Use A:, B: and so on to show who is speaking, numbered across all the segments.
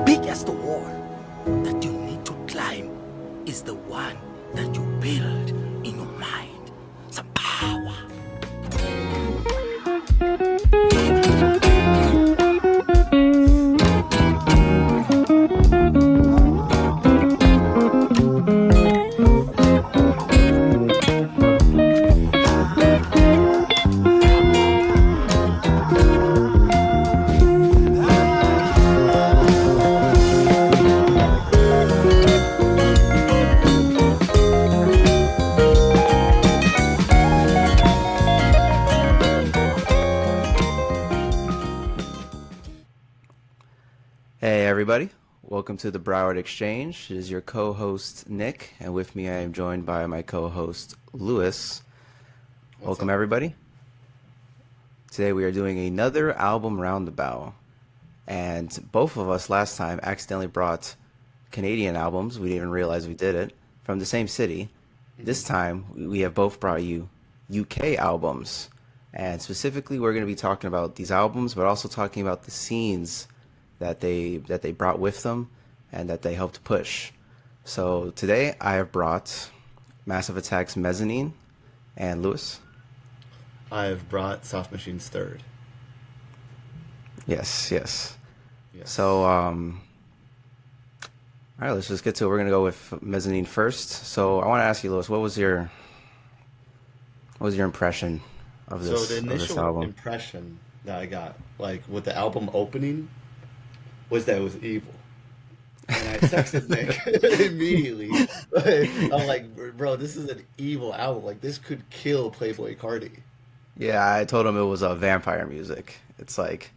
A: big as the wall that you need to climb is the one that you build in your mind. Some power.
B: Hey everybody, welcome to the Broward Exchange. It is your co-host Nick, and with me I am joined by my co-host Lewis. Welcome everybody. Today we are doing another album roundabout, and both of us last time accidentally brought Canadian albums. We didn't even realize we did it from the same city. This time we have both brought you UK albums, and specifically we're going to be talking about these albums, but also talking about the scenes that they brought with them and that they helped push. So today I have brought Massive Attack's Mezzanine, and Lewis.
C: I have brought Soft Machine's Third.
B: Yes. So all right, let's just get to it. We're gonna go with Mezzanine first. So I want to ask you, Lewis, what was your impression of this?
C: So the
B: of this
C: initial
B: album?
C: impression that I got, like with the album opening, was that it was evil. And I texted Nick immediately. I'm like, bro, this is an evil album. Like, this could kill Playboy Cardi.
B: Yeah, I told him it was vampire music. It's like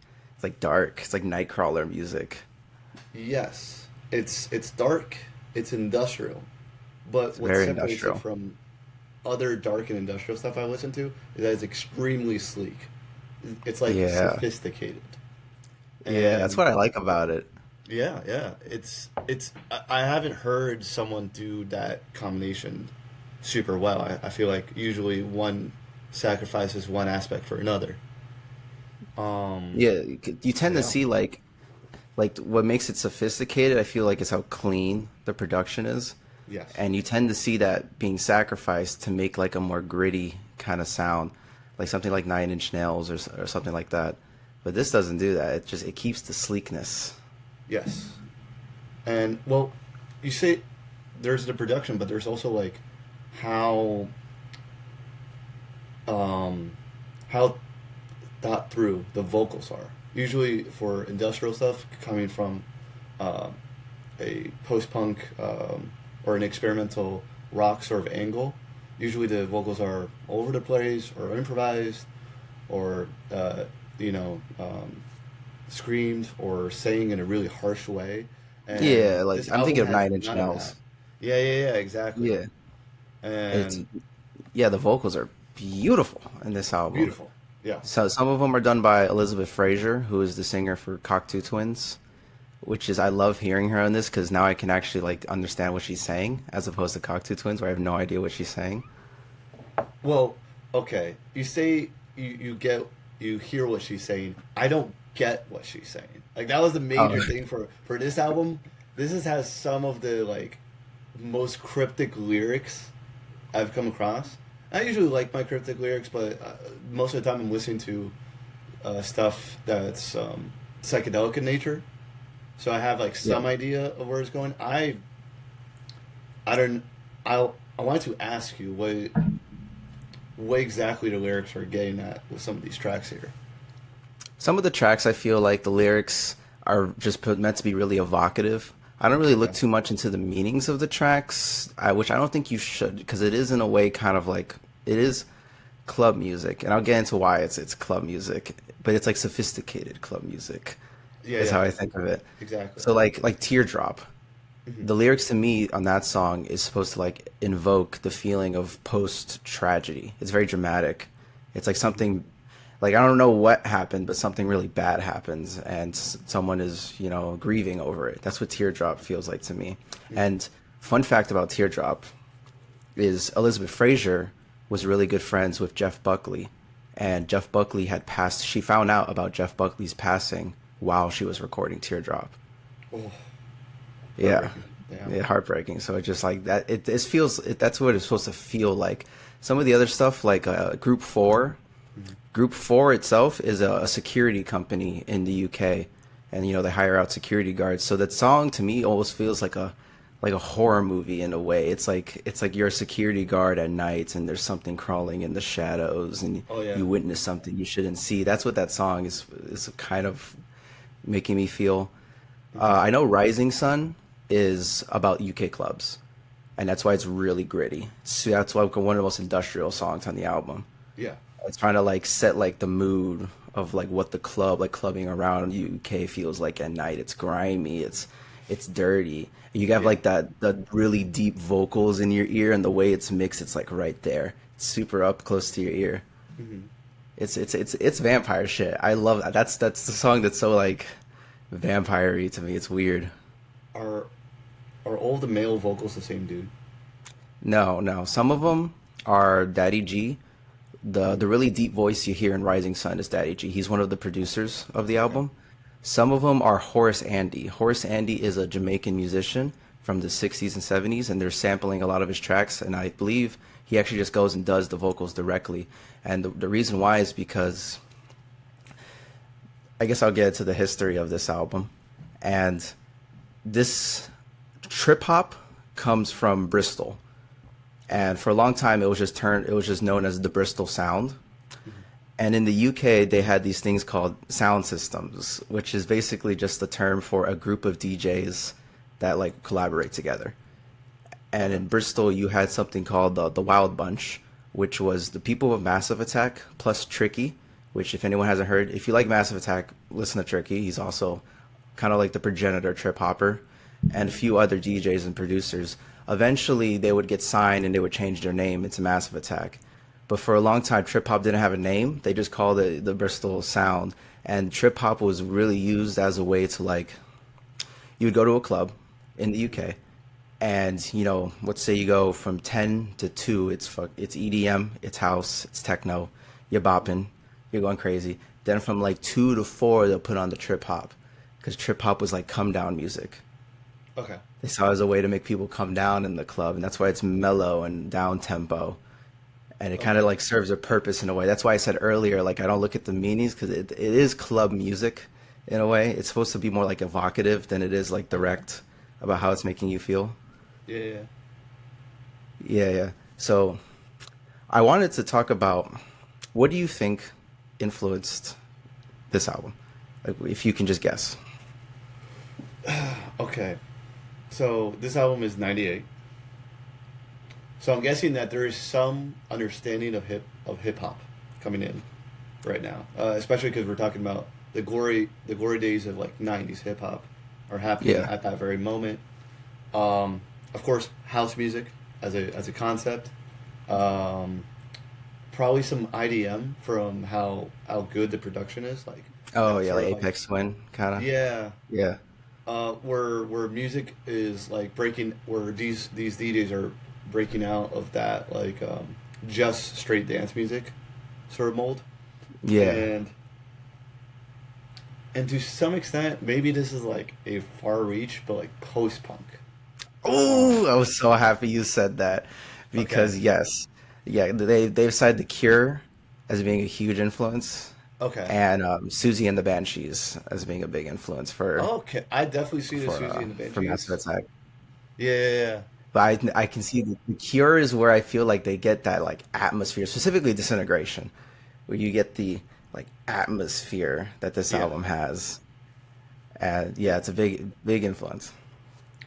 B: dark. It's like Nightcrawler music.
C: Yes, it's dark. It's industrial. But
B: It's
C: what
B: very
C: separates
B: industrial.
C: it from other dark and industrial stuff I listen to is that it's extremely sleek. It's like
B: Yeah.
C: sophisticated.
B: Yeah, that's what I like about it.
C: Yeah. I haven't heard someone do that combination super well. I feel like usually one sacrifices one aspect for another.
B: Yeah, you tend to
C: Yeah.
B: see like what makes it sophisticated. I feel like is how clean the production is,
C: Yes.
B: and you tend to see that being sacrificed to make like a more gritty kind of sound, like something like Nine Inch Nails or something like that. But this doesn't do that. It keeps the sleekness.
C: Yes. And well, you say there's the production, but there's also like how thought through the vocals are. Usually for industrial stuff coming from a post-punk or an experimental rock sort of angle, usually the vocals are all over the place or improvised or screamed or sang in a really harsh way. And
B: Yeah, like
C: this
B: I'm thinking of
C: album has
B: Nine Inch
C: none of
B: Nails.
C: that. Yeah, exactly.
B: Yeah, it's
C: And
B: the vocals are beautiful in this album.
C: beautiful. Yeah.
B: So some of them are done by Elizabeth Fraser, who is the singer for Cocteau Twins, which is I love hearing her on this because now I can actually like understand what she's saying as opposed to Cocteau Twins where I have no idea what she's saying.
C: Well, okay. You say you hear what she's saying. I don't get what she's saying. Like that was the major thing for this album. Has some of the like most cryptic lyrics I've come across. I usually like my cryptic lyrics, but most of the time I'm listening to stuff that's psychedelic in nature. So I have like some idea of where it's going. I wanted to ask you what exactly the lyrics are getting at with some of these tracks here.
B: Some of the tracks I feel like the lyrics are just meant to be really evocative. I don't really look too much into the meanings of the tracks, which I don't think you should, because it is in a way kind of like it is club music, and I'll get into why it's club music, but it's like sophisticated club music. Is how I think of it.
C: Exactly.
B: So like Teardrop, the lyrics to me on that song is supposed to like invoke the feeling of post tragedy. It's very dramatic. It's like something like I don't know what happened, but something really bad happens, and someone is grieving over it. That's what Teardrop feels like to me. And fun fact about Teardrop is Elizabeth Fraser was really good friends with Jeff Buckley, and Jeff Buckley had passed. She found out about Jeff Buckley's passing while she was recording Teardrop.
C: Oh,
B: Yeah,
C: heartbreaking. Damn.
B: yeah, heartbreaking. So it's just like that. It feels that's what it's supposed to feel like. Some of the other stuff, like Group Four.
C: Mhm.
B: Group Four itself is a security company in the UK, and they hire out security guards. So that song to me almost feels like a horror movie in a way. It's like you're a security guard at night, and there's something crawling in the shadows, and
C: Oh yeah.
B: you witness something you shouldn't see. That's what that song is kind of making me feel. I
C: Interesting.
B: know Rising Sun is about UK clubs, and that's why it's really gritty. So that's why one of the most industrial songs on the album.
C: Yeah.
B: It's trying to like set like the mood of like what the club, like clubbing around UK feels like at night. It's grimy, it's dirty. You have
C: Yeah.
B: like that the really deep vocals in your ear, and the way it's mixed, it's like right there. It's super up close to your ear.
C: Hmm.
B: It's vampire shit. I love that. That's the song that's so like vampire-y to me. It's weird.
C: Are are all the male vocals the same dude?
B: No, no. Some of them are Daddy G. The
C: Mm.
B: really deep voice you hear in Rising Sun is Daddy G. He's one of the producers of the
C: Okay.
B: album. Some of them are Horace Andy. Horace Andy is a Jamaican musician from the 60s and 70s, and they're sampling a lot of his tracks. And I believe he actually just goes and does the vocals directly. And the reason why is because I guess I'll get into the history of this album. And this trip hop comes from Bristol. And for a long time, it was just known as the Bristol sound.
C: Mhm.
B: And in the UK, they had these things called sound systems, which is basically just a term for a group of DJs that like collaborate together. And
C: Okay.
B: in Bristol, you had something called the Wild Bunch, which was the people of Massive Attack plus Tricky, which if anyone hasn't heard, if you like Massive Attack, listen to Tricky. He's also kind of like the progenitor trip hopper, and a
C: Mhm.
B: few other DJs and producers. Eventually, they would get signed and they would change their name into Massive Attack. But for a long time, trip hop didn't have a name. They just called it the Bristol sound. And trip hop was really used as a way to like, you would go to a club in the UK, and let's say you go from 10 to 2, it's EDM, it's house, it's techno, you're bopping, you're going crazy. Then from like 2 to 4, they'll put on the trip hop, because trip hop was like come down music.
C: Okay.
B: They saw it as a way to make people come down in the club, and that's why it's mellow and down tempo, and it kind of
C: Okay.
B: like serves a purpose in a way. That's why I said earlier, like I don't look at the meanings, because it is club music in a way. It's supposed to be more like evocative than it is like
C: Okay.
B: direct about how it's making you feel.
C: Yeah. Yeah.
B: Yeah, yeah. So I wanted to talk about, what do you think influenced this album? Like, if you can just guess.
C: Okay. So this album is '98. So I'm guessing that there is some understanding of hip hop coming in right now, especially because we're talking about the glory days of like '90s hip hop are happening
B: Yeah.
C: at that very moment. Of course, house music as a concept. Um, Probably some IDM from how good the production is, like
B: Oh, yeah,
C: sort
B: like
C: of like
B: Apex Twin, kind of.
C: yeah,
B: Yeah.
C: where music is like breaking, where these DJs are breaking out of that like just straight dance music sort of mold,
B: Yeah.
C: and to some extent maybe this is like a far reach, but like post punk. Um,
B: Oh, I was so happy you said that,
C: okay,
B: because yes, yeah, they've cited The Cure as being a huge influence,
C: okay,
B: and Susie and the Banshees as being a big influence
C: okay. I definitely see the Susie and the
B: for Massive
C: Banshees.
B: Attack.
C: Yeah, yeah, yeah.
B: But I can see the Cure is where I feel like they get that like atmosphere, specifically Disintegration, where you get the like atmosphere that this
C: Yeah.
B: album has, and yeah, it's a big influence.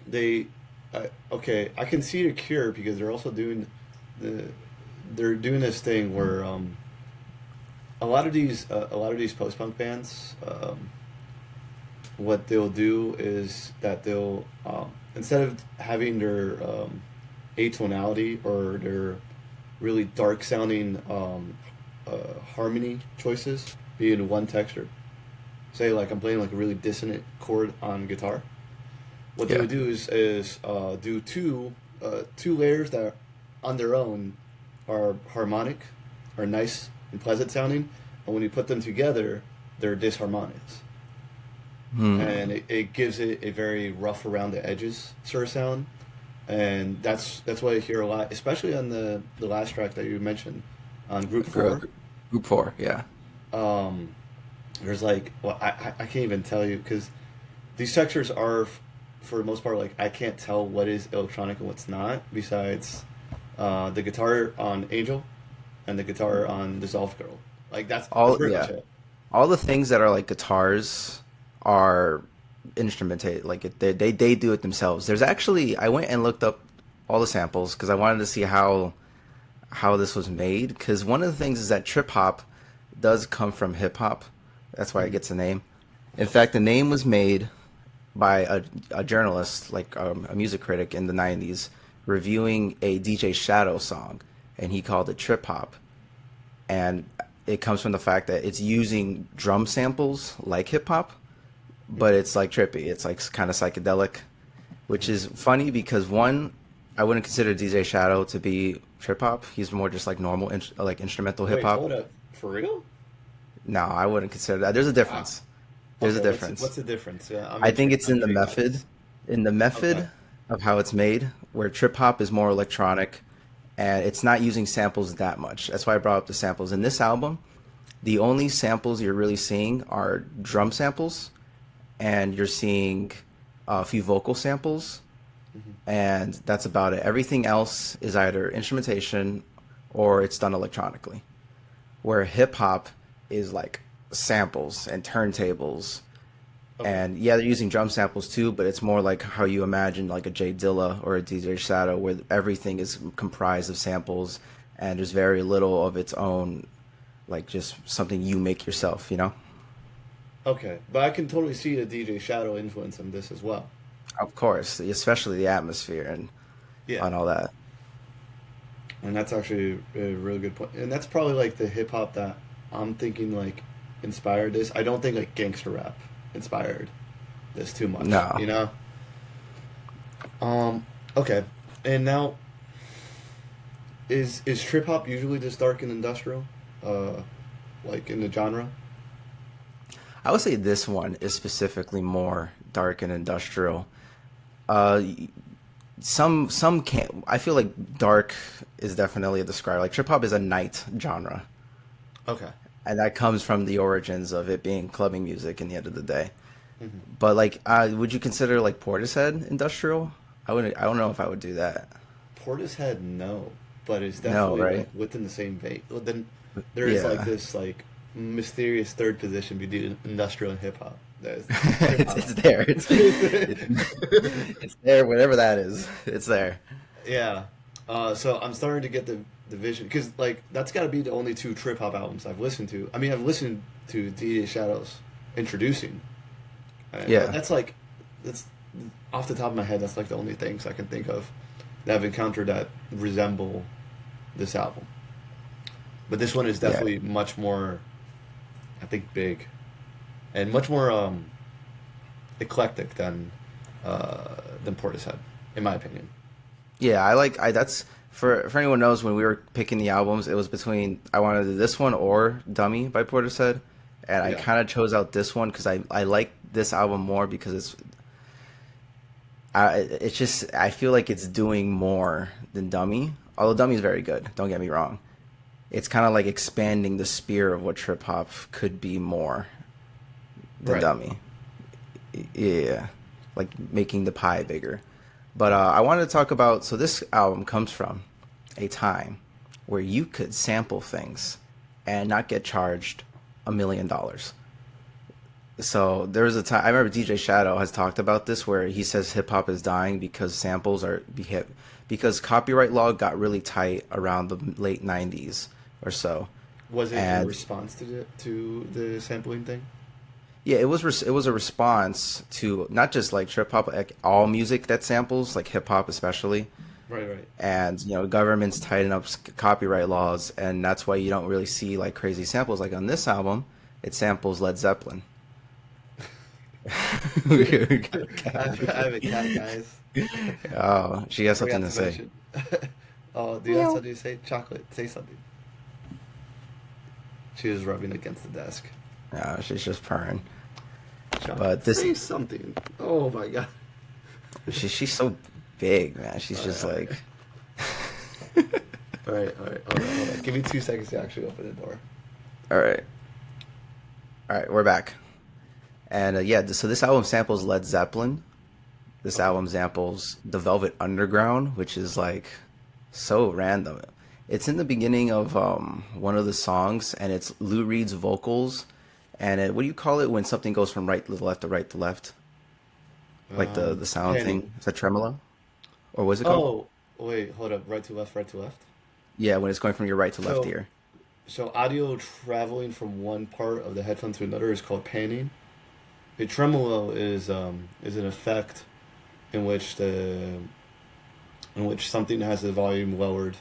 C: They, okay, I can see a Cure because they're also doing the they're doing this thing where a lot of these post punk bands, what they'll do is that they'll instead of having their atonality or their really dark sounding harmony choices be in one texture. Say like I'm playing like a really dissonant chord on guitar. What they
B: Yeah,
C: would do is do two layers that on their own are harmonic, are nice and pleasant sounding, and when you put them together, they're disharmonious. and it gives it a very rough around the edges sort of sound, and that's what I hear a lot, especially on the last track that you mentioned on Group Four.
B: Group 4, yeah.
C: There's like, well, I can't even tell you because these textures are, for the most part, like I can't tell what is electronic and what's not. Besides the guitar on Angel and the guitar on Dissolved Girl, like that's pretty much it.
B: All the things that are like guitars are instrumented, like they do it themselves. There's actually, I went and looked up all the samples because I wanted to see how this was made, because one of the things is that trip hop does come from hip hop. That's why it gets a name. In fact, the name was made by a journalist, like a music critic in the 90s, reviewing a DJ Shadow song, and he called it trip hop. And it comes from the fact that it's using drum samples like hip hop, but it's like trippy. It's like kind of psychedelic, which is funny because one, I wouldn't consider DJ Shadow to be trip hop. He's more just like normal, like instrumental hip hop.
C: Hold up, for real?
B: No, I wouldn't consider that. There's a difference. There's a difference.
C: What's the difference? Yeah,
B: I think it's in the method, of how it's made, where trip hop is more electronic, and it's not using samples that much. That's why I brought up the samples. In this album, the only samples you're really seeing are drum samples, and you're seeing a few vocal samples, and that's about it. Everything else is either instrumentation or it's done electronically, where hip hop is like samples and turntables. Okay. And yeah, they're using drum samples too, but it's more like how you imagine like a J Dilla or a DJ Shadow, where everything is comprised of samples and there's very little of its own, like just something you make yourself, you know?
C: Okay, but I can totally see the DJ Shadow influence in this as well.
B: Of course, especially the atmosphere and all that.
C: And that's actually a really good point. And that's probably like the hip hop that I'm thinking like inspired this. I don't think like gangster rap inspired this too much.
B: No.
C: You know? Okay. And now is trip hop usually just dark and industrial? Like in the genre?
B: I would say this one is specifically more dark and industrial. Some can't. I feel like dark is definitely a describer. Like trip hop is a night genre.
C: Okay.
B: And that comes from the origins of it being clubbing music in the end of the day. Mm-hmm. But like, would you consider like Portishead industrial? I wouldn't. I don't know if I would do that.
C: Portishead, no, but it's definitely
B: right?
C: like within the same vein. Well, then there is like this like mysterious third position between industrial and hip hop.
B: It's there. It's there. Whatever that is, it's there.
C: Yeah. So I'm starting to get the vision, because like that's got to be the only two trip hop albums I've listened to. I mean, I've listened to DJ Shadow's Introducing.
B: Yeah.
C: That's off the top of my head. That's like the only things I can think of that I've encountered that resemble this album. But this one is definitely much more, I think, big, and much more eclectic than Portishead, in my opinion.
B: Yeah, that's for anyone knows, when we were picking the albums, it was between I wanted to do this one or Dummy by Portishead, and I kind of chose out this one because I like this album more because it's just, I feel like it's doing more than Dummy. Although Dummy is very good, don't get me wrong. It's kind of like expanding the sphere of what trip hop could be more than Dummy. Yeah, like making the pie bigger. But I wanted to talk about, so this album comes from a time where you could sample things and not get charged $1 million. So there was a time, I remember DJ Shadow has talked about this, where he says hip hop is dying because samples are because copyright law got really tight around the late 90s or so.
C: Was it in response to the sampling thing?
B: Yeah, it was a response to not just like trip hop, like all music that samples, like hip hop especially.
C: Right.
B: And governments tighten up copyright laws, and that's why you don't really see like crazy samples. Like on this album, it samples Led Zeppelin.
C: I have a cat, guys.
B: Oh, she has something to say.
C: Oh, do you have something to say? Chocolate, say something. She was rubbing against the desk.
B: No, she's just purring. But this,
C: Say something. Oh my god.
B: she's so big, man. She's just
C: All
B: like,
C: All right. Hold on. Give me 2 seconds to actually open the door.
B: all right, we're back. And yeah, so this album samples Led Zeppelin. This album samples the Velvet Underground, which is like so random. It's in the beginning of one of the songs, and it's Lou Reed's vocals. And what do you call it when something goes from right to left to right to left? Like the sound
C: Panning.
B: thing? Is that tremolo? Or was it called?
C: Oh, wait, hold up. Right to left, right to left.
B: Yeah, when it's going from your right to left
C: So,
B: ear.
C: so audio traveling from one part of the headphone to another is called panning. A tremolo is an effect in which something has the volume lowered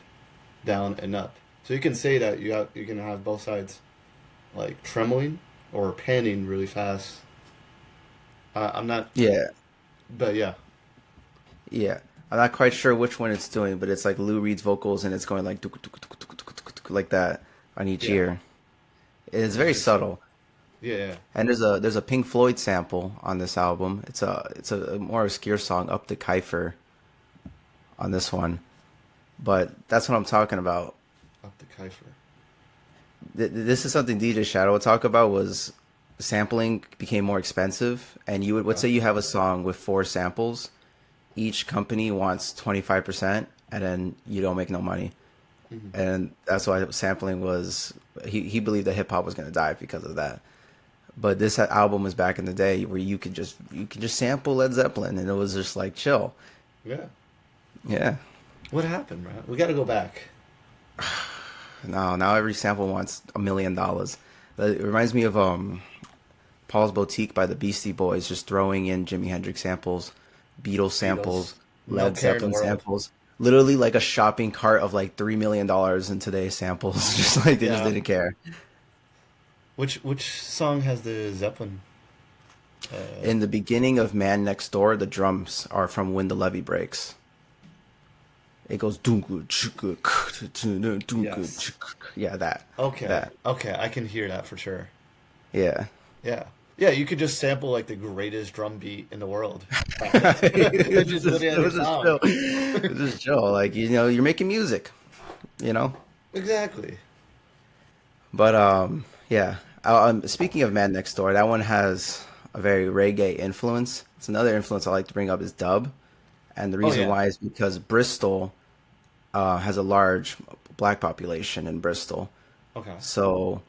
C: down and up. So you can say that you can have both sides like tremoling or panning really fast. I'm not,
B: Yeah,
C: but yeah.
B: yeah. I'm not quite sure which one it's doing, but it's like Lou Reed's vocals, and it's going like like that on each
C: Yeah.
B: ear. It's very subtle.
C: Yeah.
B: And there's a Pink Floyd sample on this album. It's a more obscure song, Up the Kiefer, on this one. But that's what I'm talking about.
C: Up the Kiefer.
B: This is something DJ Shadow would talk about, was sampling became more expensive, and you would, let's say you have a song with 4 samples, each company wants 25%, and then you don't make no money. And that's why sampling was, he believed that hip hop was going to die because of that. But this album was back in the day where you could just sample Led Zeppelin, and it was just like chill.
C: Yeah.
B: Yeah.
C: What happened, man? We got to go back.
B: Now every sample wants $1 million. It reminds me of Paul's Boutique by the Beastie Boys, just throwing in Jimi Hendrix samples, Beatles samples,
C: No
B: Led
C: care in the
B: Zeppelin
C: world.
B: samples. Literally like a shopping cart of like $3 million in today's samples. Just like they just
C: Yeah.
B: didn't care.
C: Which song has the Zeppelin?
B: In the beginning of Man Next Door, the drums are from When the Levee Breaks. It goes dungu chukka dungu
C: Yes.
B: yeah, that.
C: Okay.
B: That.
C: Okay, I can hear that for sure.
B: Yeah.
C: Yeah. Yeah, you could just sample like the greatest drum beat in the world.
B: It
C: Just
B: was
C: put it in the
B: just
C: song.
B: chill. It was just chill. Like, you're making music, you know?
C: Exactly.
B: But yeah. Speaking of Man Next Door, that one has a very reggae influence. It's another influence I like to bring up is dub, and the reason
C: yeah.
B: why is because Bristol has a large black population in Bristol,
C: Okay.
B: so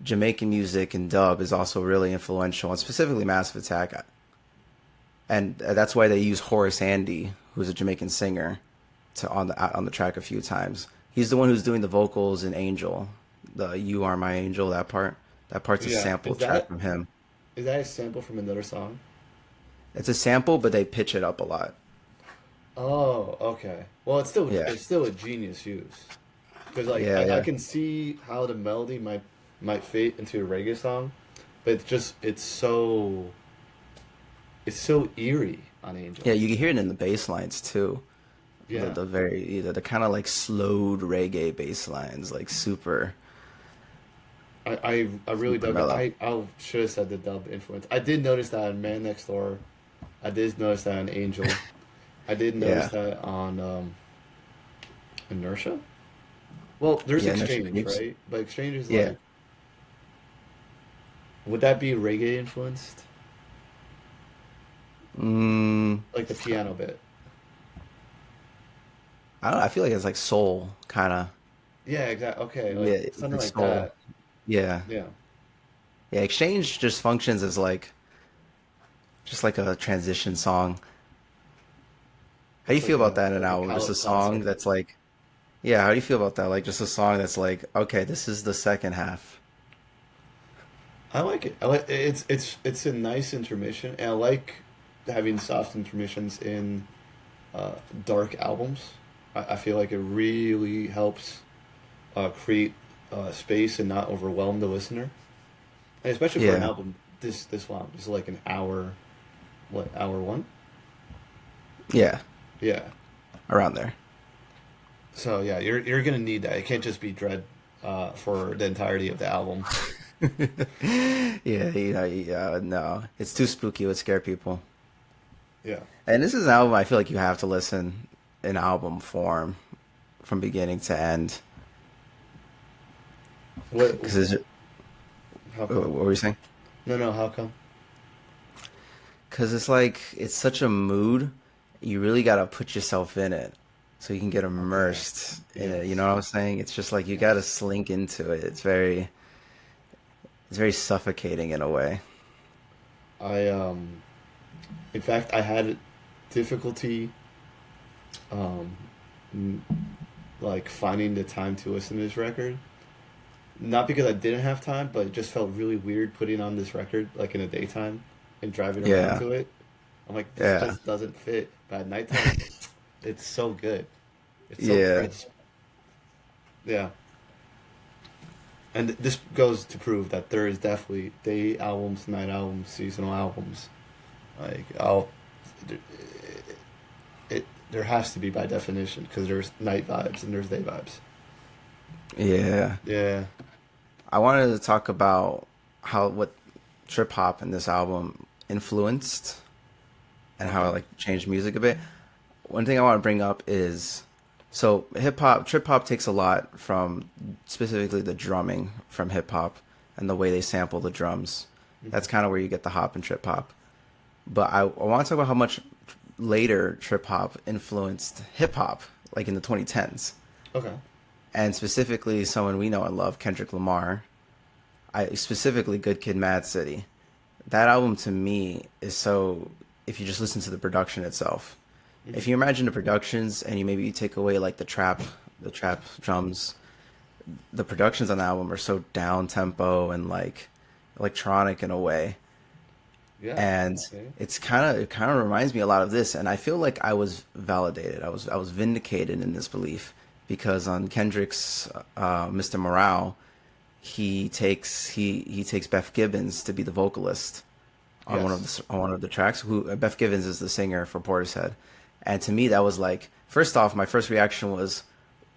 B: Jamaican music and dub is also really influential, and specifically Massive Attack, and that's why they use Horace Andy, who's a Jamaican singer, on the track a few times. He's the one who's doing the vocals in Angel, the "You Are My Angel." That part's a
C: Yeah.
B: sample
C: Is
B: track
C: that-
B: from him.
C: Is that a sample from another song?
B: It's a sample, but they pitch it up a lot.
C: Oh, okay. Well, it's still
B: Yeah.
C: a genius use. Because like
B: Yeah,
C: I
B: yeah.
C: can see how the melody might fit into a reggae song, but it's so eerie on Angel.
B: Yeah, you can hear it in the bass lines too.
C: Yeah.
B: The kind of like slowed reggae bass lines, like super.
C: I really
B: Super
C: dug
B: mellow.
C: it. I should have said the dub influence. I did notice that on Man Next Door. I did notice that on Angel. I did notice
B: Yeah.
C: that on Inertia. Well, there's
B: Yeah, Inertia
C: Exchange,
B: Creeps.
C: right? But Exchange is
B: Yeah.
C: like, would that be reggae influenced? Like the piano bit.
B: I don't know. I feel like it's like soul kind of.
C: Yeah, exactly. Okay, like
B: Yeah,
C: something
B: it's
C: like
B: soul.
C: that.
B: Yeah,
C: Yeah.
B: yeah. Exchange just functions as like, just like a transition song. How do you
C: It's
B: feel
C: like
B: about that in an
C: like a
B: album? Just a
C: palette
B: song
C: cleanser.
B: that's like, yeah. How do you feel about that? Like just a song that's like, okay, this is the second half.
C: I like it. I like it's a nice intermission, and I like having soft intermissions in dark albums. I feel like it really helps create space and not overwhelm the listener, and especially for an
B: Yeah.
C: album this long. It's like an hour, hour one?
B: Yeah,
C: Yeah.
B: around there.
C: So yeah, you're gonna need that. It can't just be Dread for the entirety of the album.
B: Yeah, no, it's too spooky. It would scare people.
C: Yeah.
B: And this is an album I feel like you have to listen in album form from beginning to end.
C: What?
B: Because
C: How
B: what
C: come?
B: were you saying?
C: No. How come?
B: Because it's like it's such a mood. You really got to put yourself in it so you can get
C: Okay.
B: immersed in it. You know
C: Yes.
B: what I'm saying? It's just like you got to
C: Yes.
B: slink into it. It's very suffocating in a way.
C: I in fact, I had difficulty um, m- like finding the time to listen to this record. Not because I didn't have time, but it just felt really weird putting on this record like in the daytime and driving around
B: Yeah,
C: to it. I'm like, this
B: yeah,
C: just doesn't fit. But at nighttime, it's so good. It's so
B: yeah,
C: crisp. Yeah. And this goes to prove that there is definitely day albums, night albums, seasonal albums. Like, there has to be by definition because there's night vibes and there's day vibes.
B: yeah.
C: Yeah.
B: I wanted to talk about how what trip hop in this album influenced and how it
C: Okay.
B: like changed music a bit. One thing I want to bring up is so hip hop, trip hop takes a lot from specifically the drumming from hip hop and the way they sample the drums.
C: Hmm.
B: That's kind of where you get the hop and trip hop. But I want to talk about how much later trip hop influenced hip hop, like in the 2010s,
C: Okay.
B: and specifically someone we know and love, Kendrick Lamar. I specifically Good Kid, Mad City. That album to me is so. If you just listen to the production itself, if you
C: Hmm.
B: imagine the productions and you take away like the trap drums, the productions on the album are so down tempo and like electronic in a way,
C: Yeah.
B: and
C: Okay.
B: it kind of reminds me a lot of this. And I feel like I was validated. I was vindicated in this belief because on Kendrick's Mr. Morale, he takes Beth Gibbons to be the vocalist on
C: Yes.
B: on one of the tracks. Who Beth Gibbons is the singer for Portishead, and to me that was like first off, my first reaction was,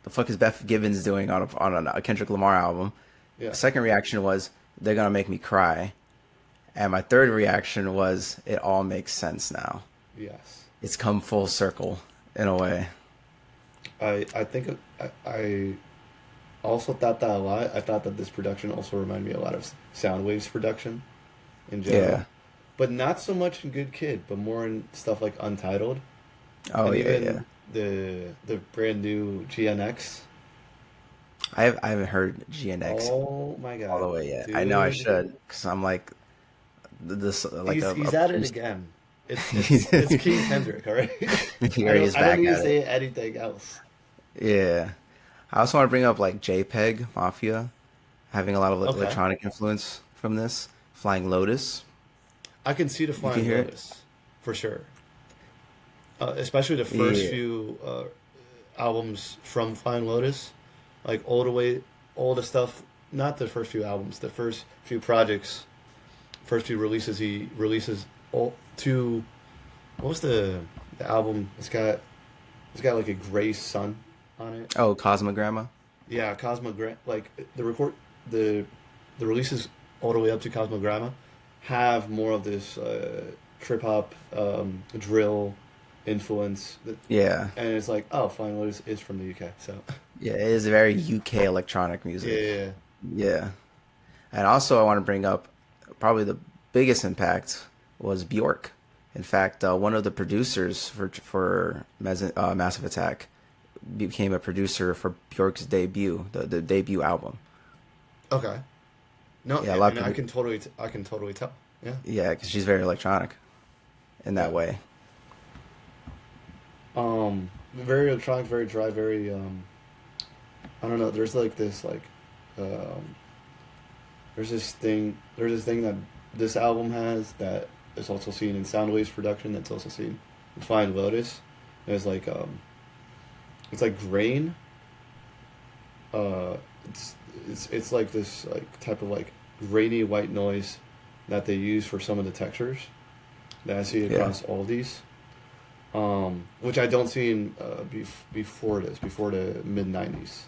B: the fuck is Beth Gibbons doing on a Kendrick Lamar album?
C: Yeah.
B: Second reaction was, they're gonna make me cry, and my third reaction was, it all makes sense now.
C: Yes.
B: It's come full circle in a way.
C: I think I also thought that a lot. I thought that this production also reminded me a lot of Soundwave's production in
B: Yeah.
C: general, but not so much in Good Kid, but more in stuff like Untitled
B: Oh
C: and
B: yeah, yeah.
C: even the brand new GNX.
B: I haven't heard GNX
C: Oh my
B: all the
C: God,
B: way yet. I know I
C: dude,
B: should because I'm like this like
C: he's
B: a
C: at it
B: priest.
C: again. It's King Kendrick, all right.
B: He already is
C: I don't
B: back
C: need to
B: at it.
C: say anything else.
B: Yeah. I also want to bring up like JPEG Mafia having a lot of
C: Okay,
B: electronic influence from this. Flying Lotus.
C: I can see the
B: You can
C: Flying
B: hear it?
C: Lotus for sure. Especially the first
B: Yeah.
C: few albums from Flying Lotus, like all the stuff. Not the first few albums, the first few projects, first few releases. He releases all two. What was the album? It's got like a gray sun on it.
B: Oh, Cosmogramma.
C: Yeah, like the the releases all the way up to Cosmogramma have more of this trip hop drill influence
B: Yeah.
C: and it's like, oh, Flying Lotus is from the UK, so
B: Yeah, it is very UK electronic
C: yeah,
B: music.
C: yeah, yeah.
B: Yeah. And also I want to bring up probably the biggest impact was Bjork. In fact, one of the producers for Massive Attack became a producer for Bjork's debut, the debut album.
C: Okay, no,
B: Yeah, a lot of
C: and
B: people.
C: I can totally tell. Yeah,
B: Yeah, because she's very electronic in
C: yeah.
B: that way.
C: Very electronic, very dry, very I don't know. There's like this um, there's this thing that this album has that is also seen in Soundwave's production. That's also seen in Flying Lotus. There's it's like grain. Uh, it's it's like this like type of like grainy white noise that they use for some of the textures that I see
B: Yeah.
C: across all these. Which I don't see in before the mid '90s.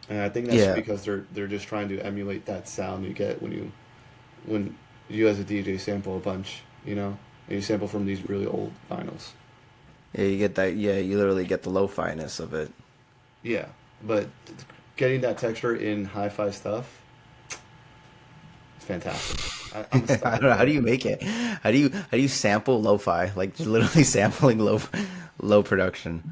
C: And I think that's
B: Yeah.
C: because they're just trying to emulate that sound you get when you as a DJ sample a bunch, and you sample from these really old vinyls.
B: Yeah, you get that. Yeah, you literally get the lo-fi-ness of it.
C: Yeah, but getting that texture in hi-fi stuff, it's fantastic. I'm a
B: I don't
C: sucker
B: know.
C: for
B: How do
C: it.
B: you make it? How do you sample lo-fi? Like literally sampling low production.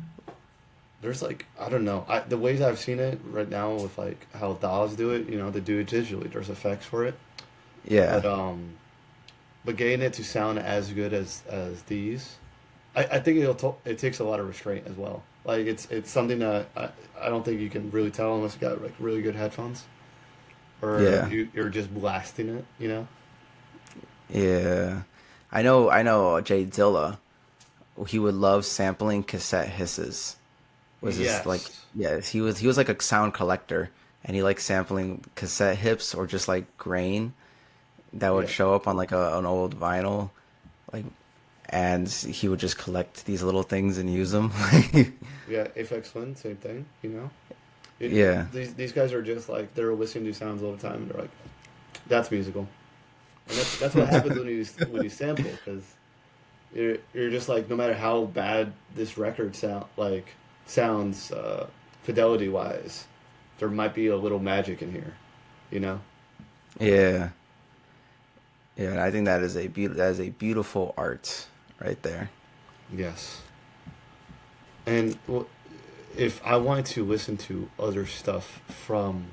C: There's like I don't know the ways I've seen it right now with like how DAWs do it. They do it digitally. There's effects for it, but
B: Yeah.
C: getting it to sound as good as these, I think it takes a lot of restraint as well. Like it's something that I don't think you can really tell unless you got like really good headphones or
B: Yeah.
C: you're just blasting it.
B: Yeah. I know Jay Dilla, he would love sampling cassette hisses. Was this like
C: Yes.
B: yeah, he was like a sound collector and he liked sampling cassette hips or just like grain that would
C: Yeah.
B: show up on like an old vinyl like and he would just collect these little things and use them.
C: Yeah. Aphex Twin, same thing.
B: Yeah.
C: These guys are just like they're listening to sounds all the time and they're like, that's musical. And that's what happens when you sample because you're just like no matter how bad this record sounds fidelity wise, there might be a little magic in here, you know.
B: Yeah. Yeah, and I think that is a beautiful art right there.
C: Yes. And if I wanted to listen to other stuff um,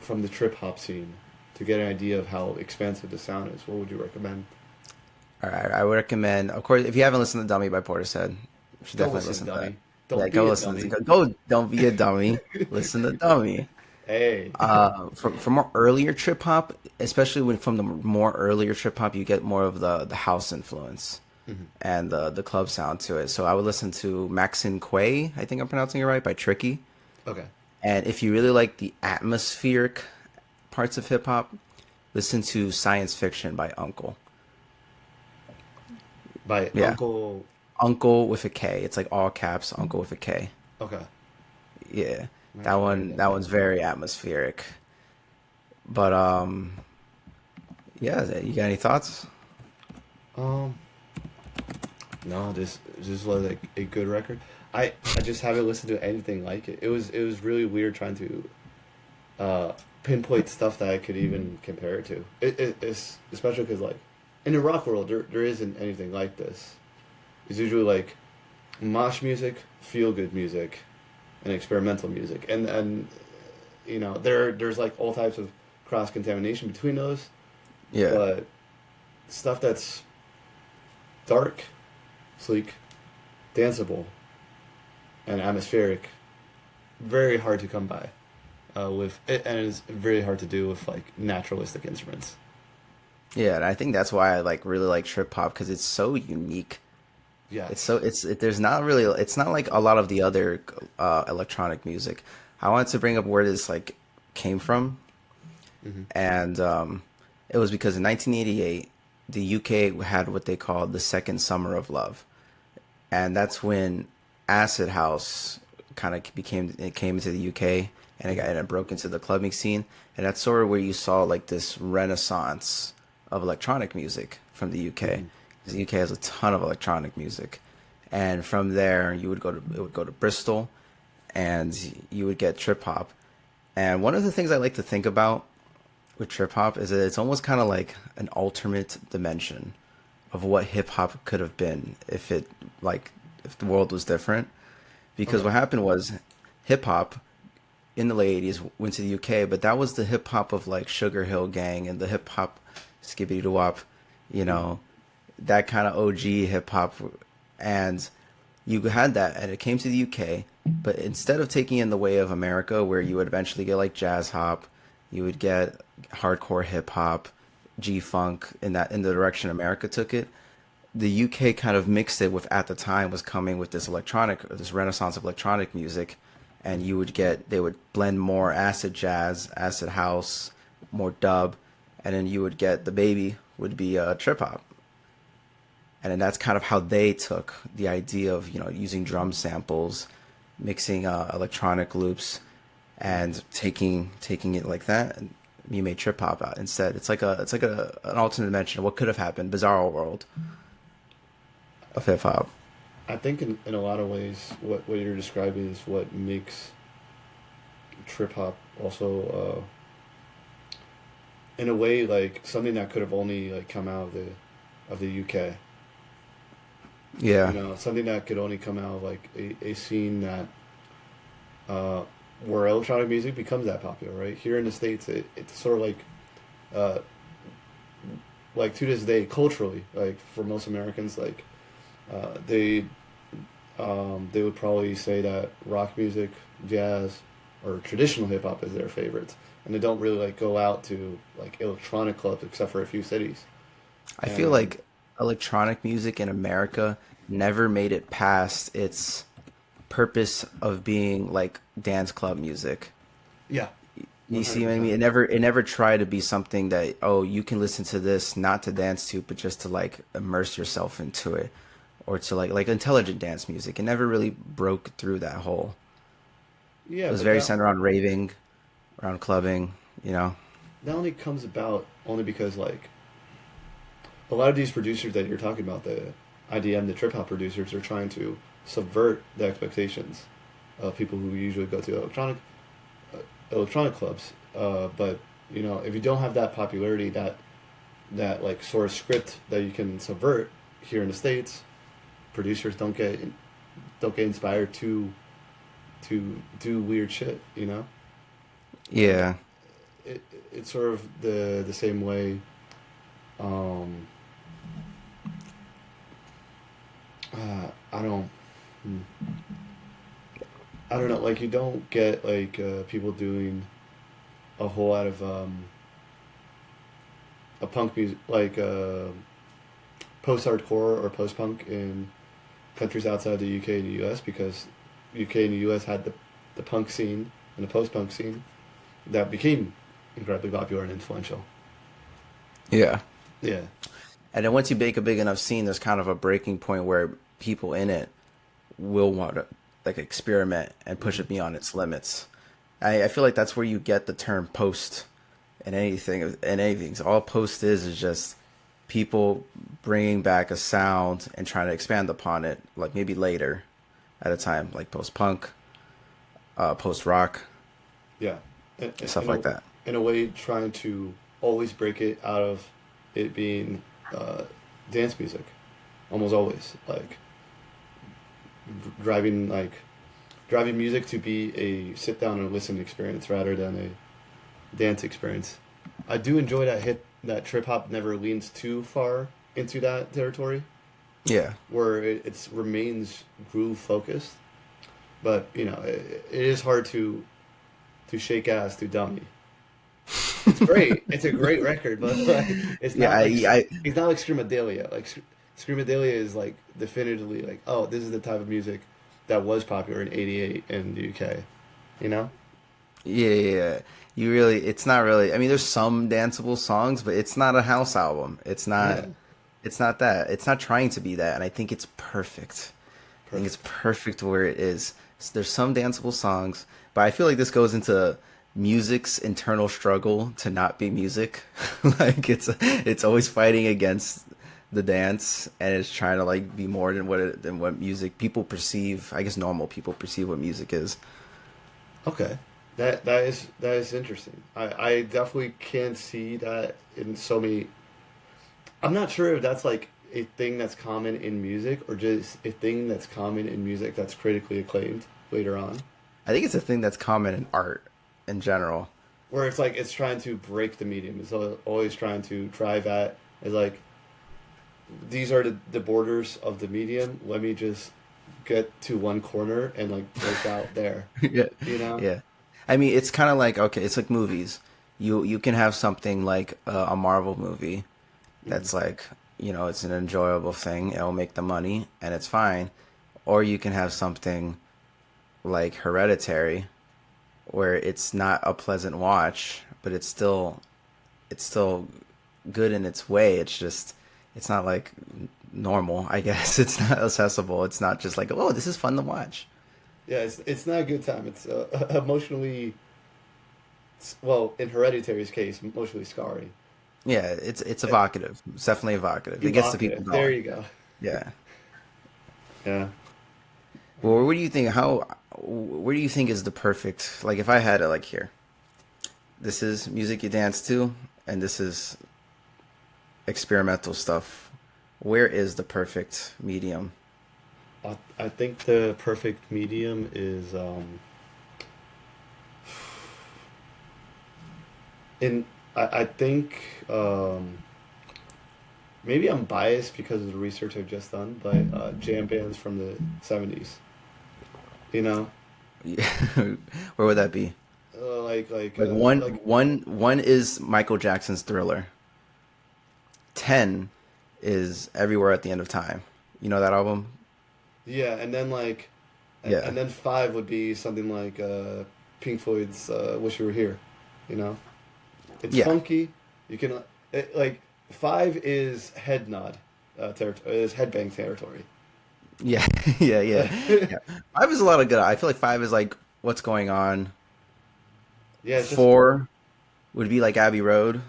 C: from the trip hop scene to get an idea of how expansive the sound is, what would you recommend?
B: All right, I would recommend, of course, if you haven't listened to Dummy by Portishead, you should
C: Don't
B: definitely
C: listen,
B: listen to that.
C: dummy.
B: Yeah,
C: Don't
B: go
C: be a
B: listen.
C: dummy.
B: Go, don't be a dummy. Listen to Dummy.
C: Hey.
B: From more earlier trip hop, especially when from the more earlier trip hop, you get more of the house influence
C: Mhm.
B: and the club sound to it. So I would listen to Maxine Quay, I think I'm pronouncing it right, by Tricky.
C: Okay.
B: And if you really like the atmospheric parts of hip hop, listen to Science Fiction by Uncle.
C: By
B: Yeah,
C: Uncle.
B: Uncle with a K. It's like all caps, Uncle with a K.
C: Okay.
B: Yeah,
C: I'm
B: that
C: actually writing
B: one
C: that
B: that
C: down.
B: one's very atmospheric. But yeah, you got any thoughts?
C: Um, no, this was like a good record. I just haven't listened to anything like it. It was really weird trying to uh pinpoint stuff that I could even compare it to. It's especially because like in the rock world there isn't anything like this. It's usually like mosh music, feel good music, and experimental music, and there's like all types of cross contamination between those,
B: Yeah,
C: but stuff that's dark, sleek, danceable, and atmospheric, very hard to come by. And it's very hard to do with like naturalistic instruments.
B: yeah, and I think that's why I like really like trip hop because it's so unique.
C: Yes.
B: There's not really it's not like a lot of the other electronic music. I wanted to bring up where this like came from,
C: Hmm.
B: and it was because in 1988 the UK had what they called the second summer of love, and that's when acid house kind of became it came into the UK and it broke into the clubbing scene, and that's sort of where you saw like this renaissance of electronic music from the UK.
C: Hmm.
B: 'Cause the UK has a ton of electronic music, and from there it would go to Bristol, and you would get trip hop. And one of the things I like to think about with trip hop is that it's almost kind of like an alternate dimension of what hip hop could have been if the world was different. Because
C: Okay.
B: what happened was hip hop in the late 80s went to the UK, but that was the hip hop of like Sugar Hill Gang and the hip hop skibbity doo wop, you know, that kind of OG hip hop. And you had that, and it came to the UK, but instead of taking in the way of America, where you would eventually get like jazz hop, you would get hardcore hip hop, G funk in the direction America took it. The UK kind of mixed it with at the time was coming with this renaissance of electronic music, and they would blend more acid jazz, acid house, more dub, and then you would get the baby would be trip hop, and then that's kind of how they took the idea of using drum samples mixing electronic loops and taking it like that. And you made trip hop out instead. It's like a an alternate dimension of what could have happened, bizarre world of hip hop.
C: I think in a lot of ways, what you're describing is what makes trip hop also, in a way, like something that could have only like come out of the UK.
B: Yeah,
C: You know, something that could only come out of like a scene that where electronic music becomes that popular, right? Here in the States, it's sort of uh, like to this day, culturally, like for most Americans, like uh, they they would probably say that rock music, jazz, or traditional hip hop is their favorites, and they don't really like go out to like electronic clubs except for a few cities.
B: I feel
C: And
B: like electronic music in America never made it past its purpose of being like dance club music.
C: yeah,
B: You
C: one
B: see
C: hundred
B: what I mean?
C: percent.
B: It never tried to be something that, oh, you can listen to this not to dance to, but just to like immerse yourself into it, or to like intelligent dance music. It never really broke through that hole. It
C: Yeah,
B: was
C: but
B: very centered on raving, around clubbing, you know.
C: that only comes about only because like a lot of these producers that you're talking about, the IDM, the trip hop producers, are trying to subvert the expectations of people who usually go to uh, electronic clubs. But you know, if you don't have that popularity, that like sort of script that you can subvert here in the States, producers don't get inspired to do weird shit. You know, like
B: Yeah.
C: it's sort of the same way. Um, I don't. Hmm. I don't know. Like you don't get like people doing a whole lot of a punk music like post hardcore or post punk in countries outside the UK and the US because UK and the US had the punk scene and the post punk scene that became incredibly popular and influential.
B: Yeah.
C: Yeah.
B: And then once you make a big enough scene, there's kind of a breaking point where people in it will want to like experiment and push it beyond its limits. I feel like that's where you get the term post and anything and anything. So all post is just people bringing back a sound and trying to expand upon it, like maybe later at a time, like post punk, post rock,
C: Yeah.
B: stuff like that.
C: In a way, trying to always break it out of it being uh, dance music, almost always driving like driving music to be a sit down and listen experience rather than a dance experience. I do enjoy that trip hop never leans too far into that territory
B: Yeah.
C: where it remains groove focused, but you know it is hard to shake ass to dummy. It's great. It's a great record, but like,
B: Yeah.
C: it's not like Screamadelia. Like Screamadelia is like definitively like, oh, this is the type of music that was popular in '88 in the UK. You know?
B: Yeah, yeah, yeah. You really, it's not really. I mean, there's some danceable songs, but it's not a house album. It's
C: Yeah.
B: not. It's not that. It's not trying to be that, and I think it's perfect. I think it's
C: Perfect.
B: perfect where it is. There's some danceable songs, but I feel like this goes into music's internal struggle to not be music. Like it's always fighting against the dance, and it's trying to like be more than what music people perceive. I guess normal people perceive what music is.
C: Okay. That is interesting. I definitely can see that in so many. I'm not sure if that's like a thing that's common in music or just a thing that's common in music that's critically acclaimed later on.
B: I think it's a thing that's common in art in general.
C: Where it's like it's trying to break the medium. It's always trying to drive at is like these are the borders of the medium. Let me just get to one corner and like break out there.
B: Yeah.
C: You know?
B: Yeah. I mean, it's kind of like, okay, it's like movies. You can have something like a Marvel movie that's like, it's an enjoyable thing. It'll make the money and it's fine. Or you can have something like Hereditary where it's not a pleasant watch, but it's still good in its way. It's just it's not like normal, I guess. It's not accessible. It's not just like, oh, this is fun to watch.
C: Yeah, it's not a good time. It's emotionally, well, in Hereditary's case, emotionally scarring.
B: Yeah, it's
C: Uh,
B: evocative. It's definitely evocative. It gets the people
C: Evocative. There
B: going.
C: you go.
B: Yeah.
C: Yeah.
B: Well, what do you think? Where do you think is the perfect? Like, if I had it, like here, this is music you dance to, and this is experimental stuff. Where is the perfect medium?
C: I think the perfect medium is in I think maybe I'm biased because of the research I've just done, but jam bands from the 70s, you know,
B: Where would that be? Like
C: like
B: one is Michael Jackson's Thriller. 10 is Everywhere at the End of Time. You know that album?
C: yeah, and then
B: Yeah.
C: and then five would be something like Pink Floyd's "Wish You Were Here," you know. It's
B: Yeah.
C: funky. You can like five is head nod territory. Is headbang territory.
B: Yeah. Yeah, yeah. Yeah. Five is a lot of good. I feel like five is like what's going on.
C: Yeah, it's just
B: Four would be like Abbey Road.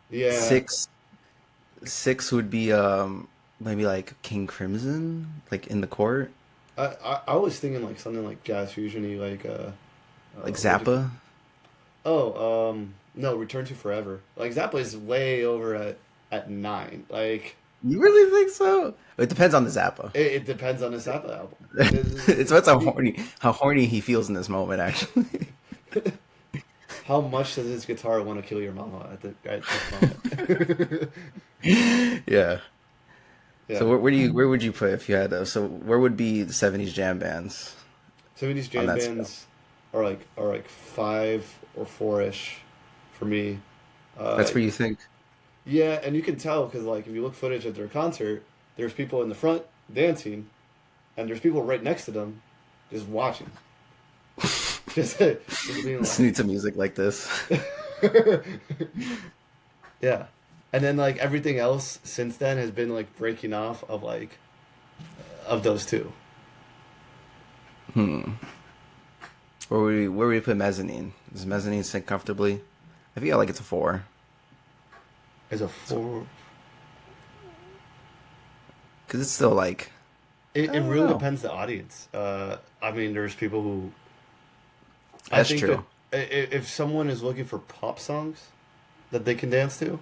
C: yeah.
B: Six six would be maybe like King Crimson, like in the court.
C: I was thinking like something like jazz fusiony, like
B: Like
C: what do you?
B: Zappa.
C: No, Return to Forever. Like Zappa is way over at nine. Like
B: You really think so? It depends on the Zappa.
C: it depends on the Zappa album.
B: It depends how horny he feels in this moment, actually.
C: How much does his guitar want to kill your mama at this moment?
B: Yeah.
C: Yeah.
B: So where would you put if you had those? So where would be the '70s jam bands
C: 70s
B: on
C: jam
B: that scale?
C: bands are like five or four ish for me. Uh,
B: That's where you think.
C: yeah, and you can tell because like if you look footage at their concert, there's people in the front dancing, and there's people right next to them, just watching, just being
B: Listening to music like this.
C: like, yeah. And then like everything else since then has been like breaking off of like of those two.
B: Hmm. Where would we put Mezzanine? Does Mezzanine sit comfortably? I feel like it's a four.
C: As a
B: So,
C: four,
B: because it's still like I
C: it
B: don't
C: really
B: know.
C: depends the audience. I mean, there's people who I
B: That's
C: think that
B: true.
C: if someone is looking for pop songs that they can dance to,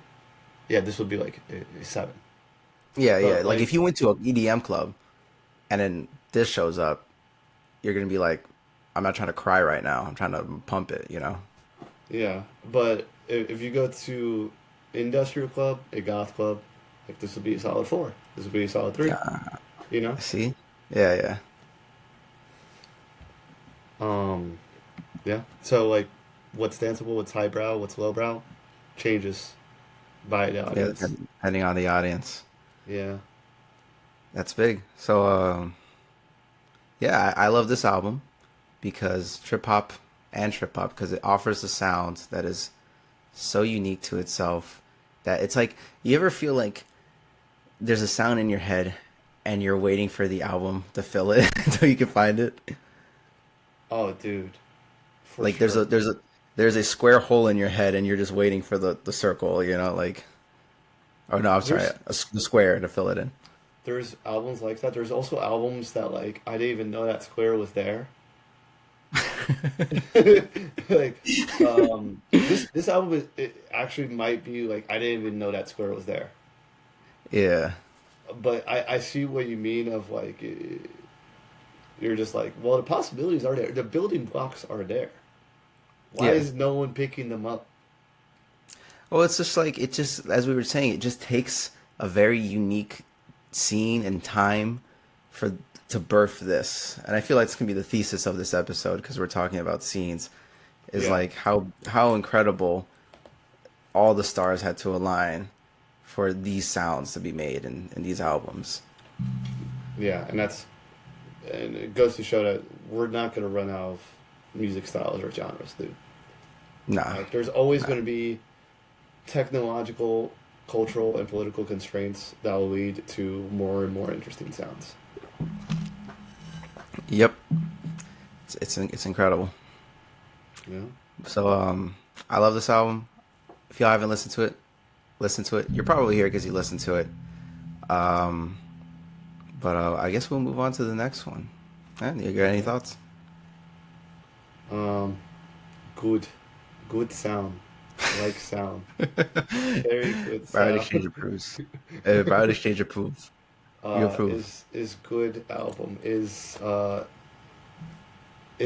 C: yeah, this would be like a seven.
B: Yeah, yeah.
C: But
B: Like
C: like,
B: if you went to an EDM club and then this shows up, you're gonna be like, I'm not trying to cry right now. I'm trying to pump it, you know?
C: yeah, but if you go to industrial club, a goth club, like this would be a solid four. This would be a solid three.
B: Yeah.
C: You know,
B: See? Yeah, yeah.
C: um, yeah. So like, what's danceable, what's highbrow, what's lowbrow, changes by the
B: Yeah,
C: audience.
B: depending on the audience.
C: Yeah,
B: That's big. So, yeah, I love this album because trip hop, because it offers a sound that is so unique to itself that it's like, you ever feel like there's a sound in your head and you're waiting for the album to fill it until you can find it?
C: oh, dude, for
B: Like
C: sure.
B: there's a square hole in your head and you're just waiting for the circle, you know, like, oh no, I'm sorry,
C: There's
B: the square to fill it in.
C: there's albums like that. There's also albums that like I didn't even know that square was there. Like, this album it actually might be like I didn't even know that square was there.
B: Yeah.
C: But I see what you mean of like you're just like, well, the possibilities are there. The building blocks are there. Why
B: Yeah.
C: is no one picking them up?
B: Well, it's just like it just as we were saying, it just takes a very unique scene and time for to birth this. And I feel like it's gonna be the thesis of this episode because we're talking about scenes. Is
C: Yeah,
B: like how incredible all the stars had to align for these sounds to be made in these albums.
C: yeah, and it goes to show that we're not gonna run out of music styles or genres, dude.
B: Nah,
C: Like, there's always
B: nah.
C: going to be technological, cultural, and political constraints that will lead to more and more interesting sounds.
B: Yep, it's incredible.
C: Yeah.
B: So I love this album. If y'all haven't listened to it, listen to it. You're probably here because you listened to it. Um, but I guess we'll move on to the next one. You got any
C: Okay.
B: thoughts?
C: Um, good, good sound. I like sound. Very good
B: Broward
C: sound.
B: Exchange approves. Broward Exchange approves. You approve.
C: Is good album. It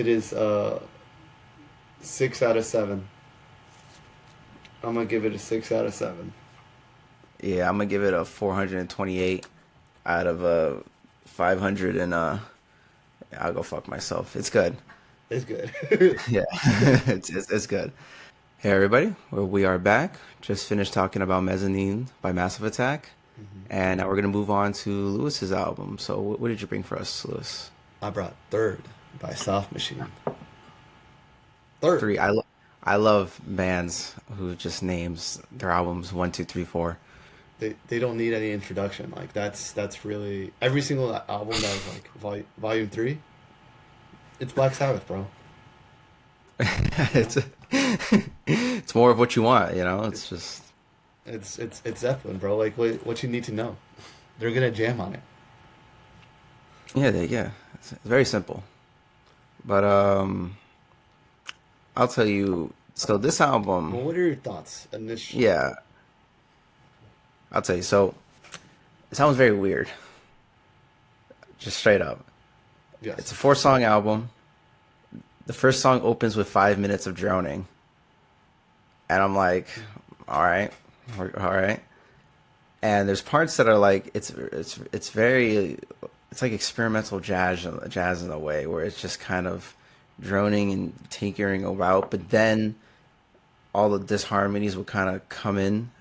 C: is 6 out of 7. I'm gonna give it a 6 out of 7.
B: Yeah, I'm gonna give it a 428 out of 500, and I'll go fuck myself. It's good.
C: It's good.
B: Yeah, it's good. Hey everybody, well, we are back. Just finished talking about Mezzanine by Massive Attack,
C: Mhm.
B: and now we're gonna move on to Lewis's album. So, what did you bring for us, Lewis?
C: I brought Third by Soft Machine. Third.
B: Three. I love bands who just names their albums one, two, three, four.
C: They don't need any introduction. Like that's really every single album that was like volume 3. It's Black Sabbath, bro. You know,
B: It's it's more of what you want, you know. It's just
C: it's Zeppelin, bro. Like what you need to know. They're gonna jam on it.
B: yeah. It's very simple. But I'll tell you. So this album,
C: Well, what are your thoughts initially?
B: yeah, I'll tell you. So this album's very weird, just straight up. It's a
C: Yes.
B: four-song album. The first song opens with 5 minutes of droning, and I'm like, all right, all right. And there's parts that are like it's very it's like experimental jazz in a way where it's just kind of droning and tinkering about, but then all the disharmonies will kind of come in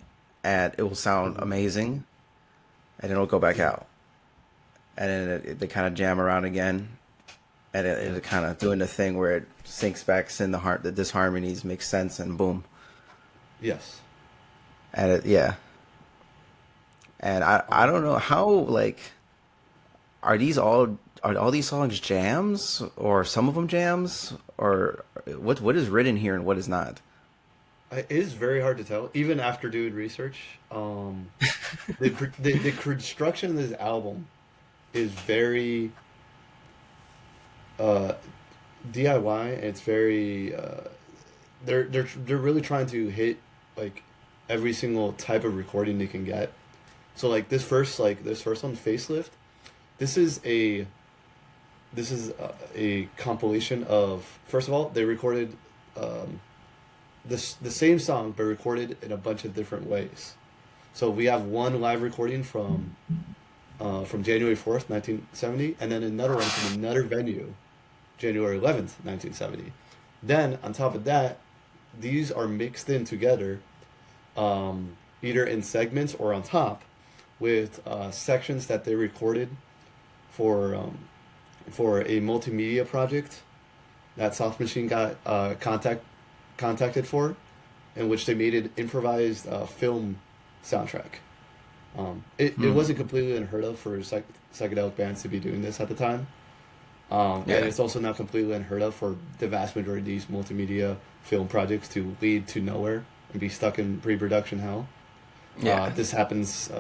B: and it will sound
C: Hmm.
B: amazing, and then it'll go back out, and then they kind of jam around again, and
C: Yeah.
B: it kind of doing the thing where it sinks back in the disharmonies make sense, and boom,
C: Yes.
B: and yeah. And I don't
C: Um.
B: know how, like, are all these songs jams, or some of them jams, or what is written here and what is not?
C: It is very hard to tell, even after doing research. The construction of this album is very uh, DIY, and it's very they're really trying to hit like every single type of recording they can get. So like this first one, Facelift. This is a a compilation of, first of all, they recorded um, the same song but recorded in a bunch of different ways. So we have one live recording from January 4th, 1970, and then another one from another venue, January 11th, 1970. Then on top of that, these are mixed in together, either in segments or on top, with sections that they recorded for for a multimedia project that Soft Machine got contacted for, in which they made an improvised film soundtrack. It
B: Hmm.
C: wasn't completely unheard of for psychedelic bands to be doing this at the time. And
B: Yeah.
C: it's also not completely unheard of for the vast majority of these multimedia film projects to lead to nowhere and be stuck in pre-production hell.
B: Yeah.
C: This happens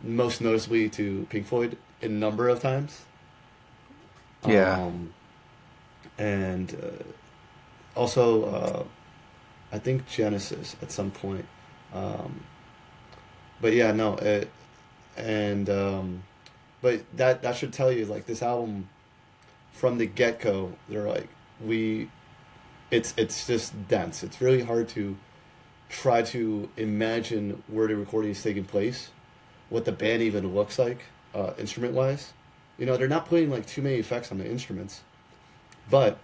C: most noticeably to Pink Floyd a number of times.
B: Yeah.
C: Um, and also, I think Genesis at some point. Um, but yeah, no, and but that should tell you, like, this album from the get go, they're like, we it's just dense. It's really hard to try to imagine where the recording is taking place, what the band even looks like, instrument wise. You know, they're not putting like too many effects on the instruments, but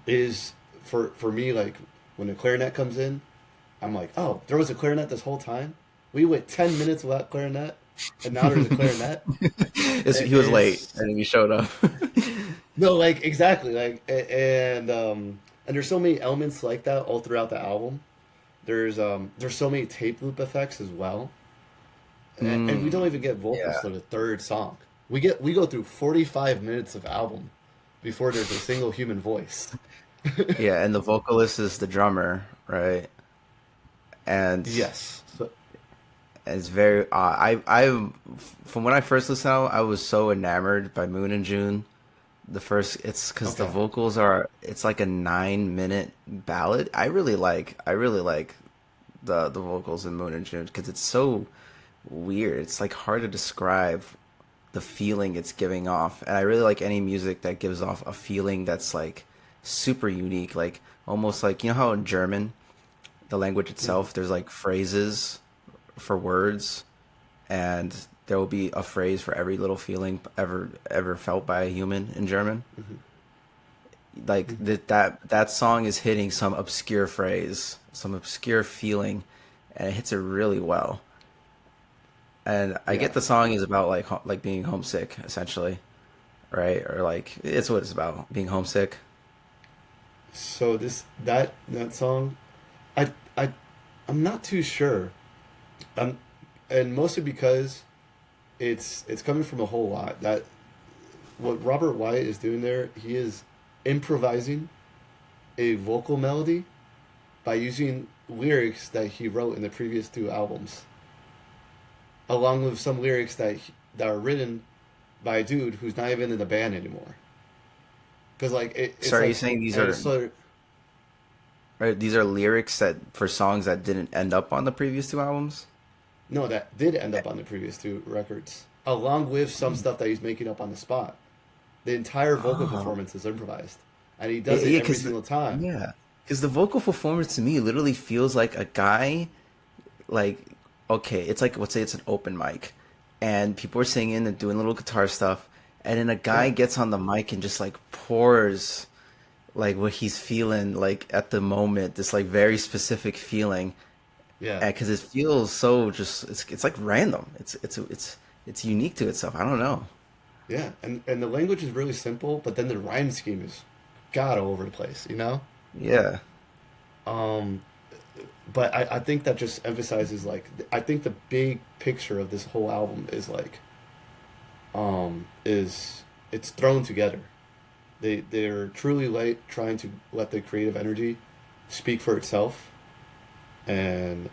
C: is for me, like, when the clarinet comes in, I'm like, oh, there was a clarinet this whole time. We went 10 minutes without clarinet, and now there's a clarinet.
B: He was late
C: It's
B: and then he showed up.
C: no, like, exactly, like, and there's so many elements like that all throughout the album. There's so many tape loop effects as well, and we don't
B: Mm,
C: even get vocals
B: yeah.
C: till the third song. We go through 45 minutes of album before there's a single human voice.
B: Yeah, and the vocalist is the drummer, right? And
C: Yes. So,
B: it's very I from when I first listened out, I was so enamored by Moon and June. The first, it's because the
C: okay.
B: vocals are, it's like a 9 minute ballad. I really like the vocals in Moon and June because it's so weird. It's like hard to describe the feeling it's giving off. And I really like any music that gives off a feeling that's like super unique, like almost like, you know how in German, the language
C: Mhm.
B: itself, there's like phrases for words, and there will be a phrase for every little feeling ever felt by a human in German.
C: Mhm.
B: Like
C: Mhm.
B: that song is hitting some obscure phrase, some obscure feeling, and it hits it really well. And I get
C: Yeah.
B: the song is about like like being homesick essentially, right? Or like it's what it's about, being homesick.
C: So that song, I I I'm not too sure. Um, and mostly because it's coming from a whole lot. That what Robert Wyatt is doing there, he is improvising a vocal melody by using lyrics that he wrote in the previous two albums, along with some lyrics that are written by a dude who's not even in the band anymore. Because
B: So
C: it's
B: are you
C: like,
B: saying
C: and it's sort of,
B: these are lyrics that for songs that didn't end up on the previous two albums?
C: no, that did end up on the previous two records, along with some stuff that he's making up on the spot. The entire vocal
B: Oh.
C: performance is improvised, and he
B: Yeah,
C: does it
B: yeah,
C: every
B: because
C: single time.
B: yeah, because the vocal performance to me literally feels like a guy, like okay, it's like let's say it's an open mic, and people are singing and doing little guitar stuff, and then a guy
C: Yeah,
B: gets on the mic and just like pours like what he's feeling like at the moment, this like very specific feeling,
C: yeah,
B: and because it feels so just it's like random, it's unique to itself. I don't know.
C: yeah. And the language is really simple, but then the rhyme scheme is god all over the place, you know.
B: Yeah,
C: Um, but I think that just emphasizes I think the big picture of this whole album is is it's thrown together. They're truly trying to let the creative energy speak for itself, and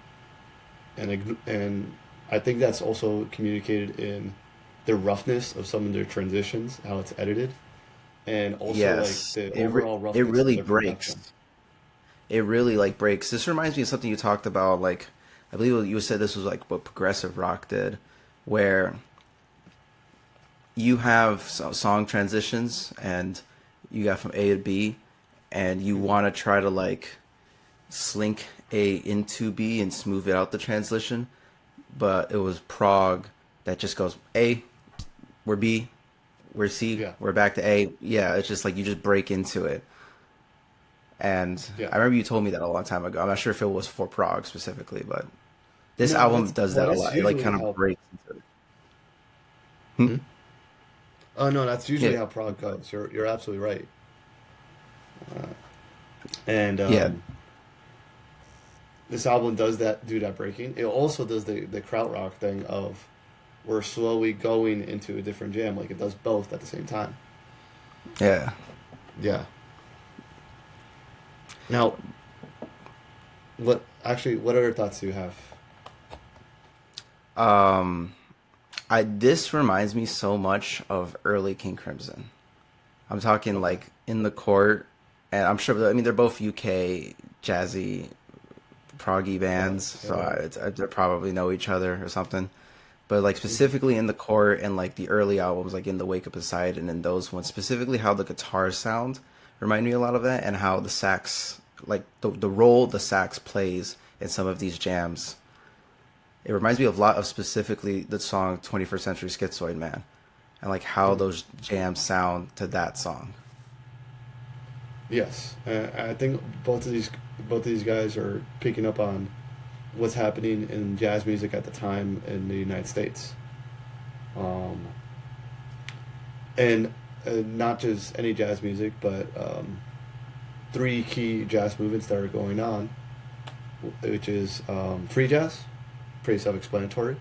C: and I think that's also communicated in the roughness of some of their transitions, how it's edited, and also
B: yes,
C: the overall
B: it
C: roughness of
B: really
C: their production.
B: breaks. It really like breaks. This reminds me of something you talked about, like I believe you said this was like what progressive rock did, where you have song transitions and you got from A to B, and you
C: Hmm.
B: want to try to like slink A into B and smooth it out the transition, but it was prog that just goes A, we're B, we're C,
C: Yeah,
B: we're back to A. Yeah, it's just like you just break into it. And
C: yeah.
B: I remember you told me that a long time ago. I'm not sure if it was for prog specifically, but this
C: No,
B: album does that a
C: that's
B: lot. It like
C: usually
B: kind of
C: how.
B: breaks into it. Hmm?
C: Hmm? Oh no, that's usually
B: Yeah,
C: how prog goes. You're absolutely right. And
B: yeah,
C: this album does do that breaking. It also does the krautrock thing of we're slowly going into a different jam. Like it does both at the same time.
B: yeah.
C: Yeah. Now, what other thoughts do you have?
B: Um, I this reminds me so much of early King Crimson. I'm talking
C: Okay.
B: like In the Court, and I'm sure. I mean, they're both UK jazzy, proggy
C: Right.
B: bands,
C: Yeah.
B: so
C: Yeah.
B: they probably know each other or something. But like
C: Hmm.
B: specifically In the Court and like the early albums, like In the Wake of Poseidon and those ones, specifically how the guitars sound remind me a lot of that, and how the sax, like the role the sax plays in some of these jams. It reminds me of a lot of specifically the song 21st Century Schizoid Man, and like how
C: Hmm.
B: those jams sound to that song.
C: Yes. I think both of these guys are picking up on what's happening in jazz music at the time in the United States. Um, and not just any jazz music, but three key jazz movements that are going on, which is free jazz, pretty self-explanatory,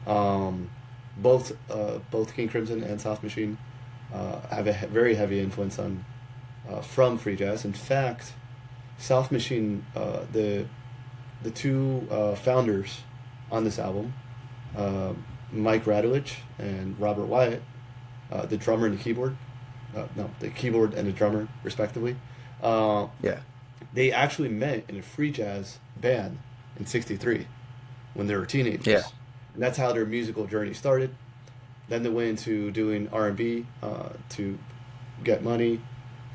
C: um, both King Crimson and Soft Machine have a very heavy influence on from free jazz. In fact, Soft Machine, the two founders on this album, Mike Radulich and Robert Wyatt, the drummer and the keyboard, the keyboard and the drummer respectively.
B: Yeah.
C: They actually met in a free jazz band in '63 when they were teenagers.
B: Yeah.
C: And that's how their musical journey started. Then they went into doing R&B to get money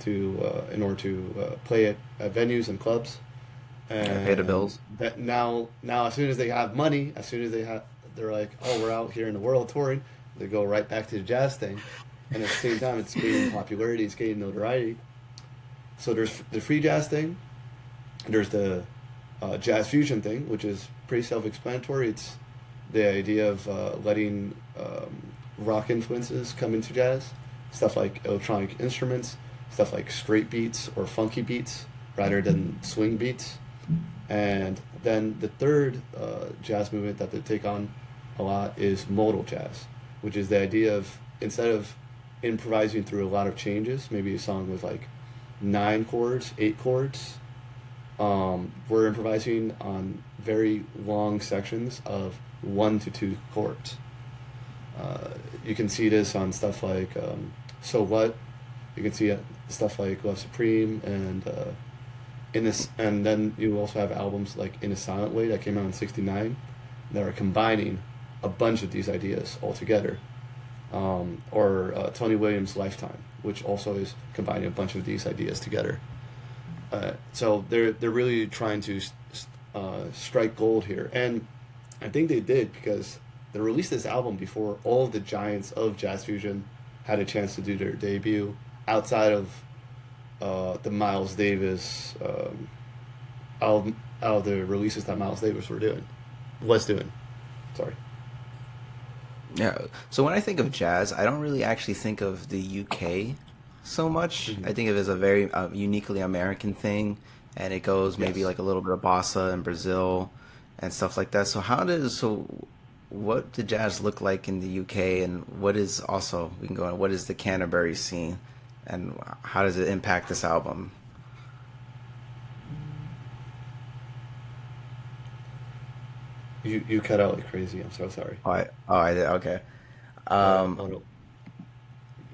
C: in order to play at venues and clubs. And
B: pay the bills.
C: That now as soon as they have money, they're like, oh, we're out here in the world touring. They go right back to the jazz thing, and at the same time, it's gaining popularity, it's gaining notoriety. So there's the free jazz thing, there's the jazz fusion thing, which is pretty self-explanatory. It's the idea of letting rock influences come into jazz, stuff like electronic instruments, stuff like straight beats or funky beats rather than swing beats. And then the third jazz movement that they take on a lot is modal jazz, which is the idea of, instead of improvising through a lot of changes, maybe a song with like 9 chords, 8 chords, we're improvising on very long sections of 1 to 2 chords. You can see this on stuff like So What. You can see stuff like Love Supreme and and then you also have albums like In a Silent Way that came out in '69 that are combining a bunch of these ideas all together. Or Tony Williams' Lifetime, which also is combining a bunch of these ideas together. So they're really trying to strike gold here, and I think they did because they released this album before all of the giants of jazz fusion had a chance to do their debut outside of the Miles Davis out of the releases that Miles Davis was doing. Sorry.
B: Yeah. So when I think of jazz, I don't really actually think of the UK so much.
C: Mm-hmm.
B: I think of it as a very uniquely American thing, and it goes maybe
C: Yes.
B: like a little bit of bossa in Brazil and stuff like that. So what did jazz look like in the UK, and what is also, we can go on, what is the Canterbury scene, and how does it impact this album?
C: You cut out like crazy. I'm so sorry.
B: I did. Okay.
C: No.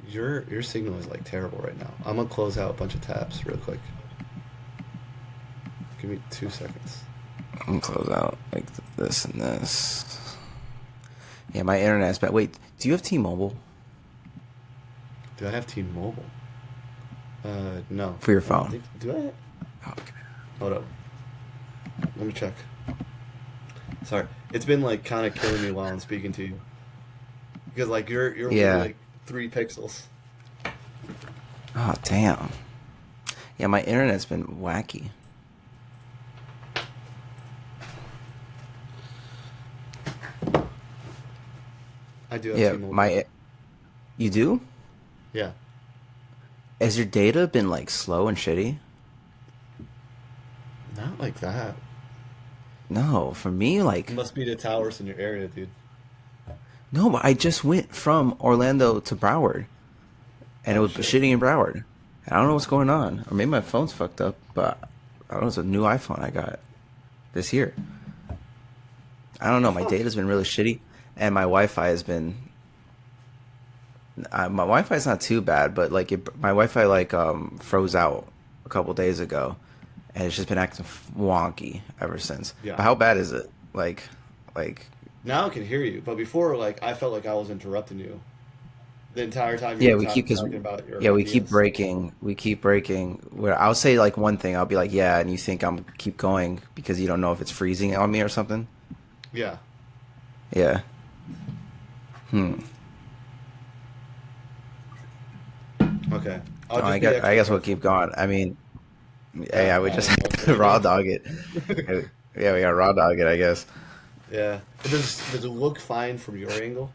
C: Your signal is like terrible right now. I'm gonna close out a bunch of tabs real quick. Give me 2 seconds.
B: I'm gonna close out like this and this. Yeah, my internet's bad. Wait, do you have T-Mobile
C: Do I have T-Mobile? No.
B: for your
C: I don't
B: phone?
C: do I?
B: Okay.
C: Hold up. Let me check. Sorry, it's been like kind of killing me while I'm speaking to you because like you're
B: Yeah.
C: only like 3 pixels.
B: Oh, damn. Yeah, my internet's been wacky.
C: I do have
B: Yeah,
C: T-Mobile.
B: you do?
C: Yeah.
B: Has your data been like slow and shitty?
C: Not like that.
B: No, for me, like,
C: It must be the towers in your area, dude.
B: no, but I just went from Orlando to Broward, and it
C: Oh,
B: was
C: shit.
B: shitting in Broward. And I don't know what's going on. Or maybe my phone's fucked up, but I don't know, it's a new iPhone I got this year. I don't know, my data's been really shitty, and my Wi-Fi has been... my Wi-Fi's not too bad, but like my Wi-Fi like froze out a couple days ago, and it's just been acting wonky ever since.
C: Yeah.
B: But how bad is it? Like,
C: Now I can hear you, but before, like, I felt like I was interrupting you the entire time.
B: yeah,
C: You were
B: we keep
C: talking about your
B: we keep
C: ideas.
B: breaking. We keep breaking. Where I'll say like one thing, I'll be like, yeah, and you think I'm keep going because you don't know if it's freezing on me or something.
C: Yeah.
B: Yeah.
C: Okay.
B: So I guess we'll keep going. I mean, yeah, we just have to raw dog it. Yeah, we got raw dog it, I guess.
C: Yeah. Does it look fine from your angle?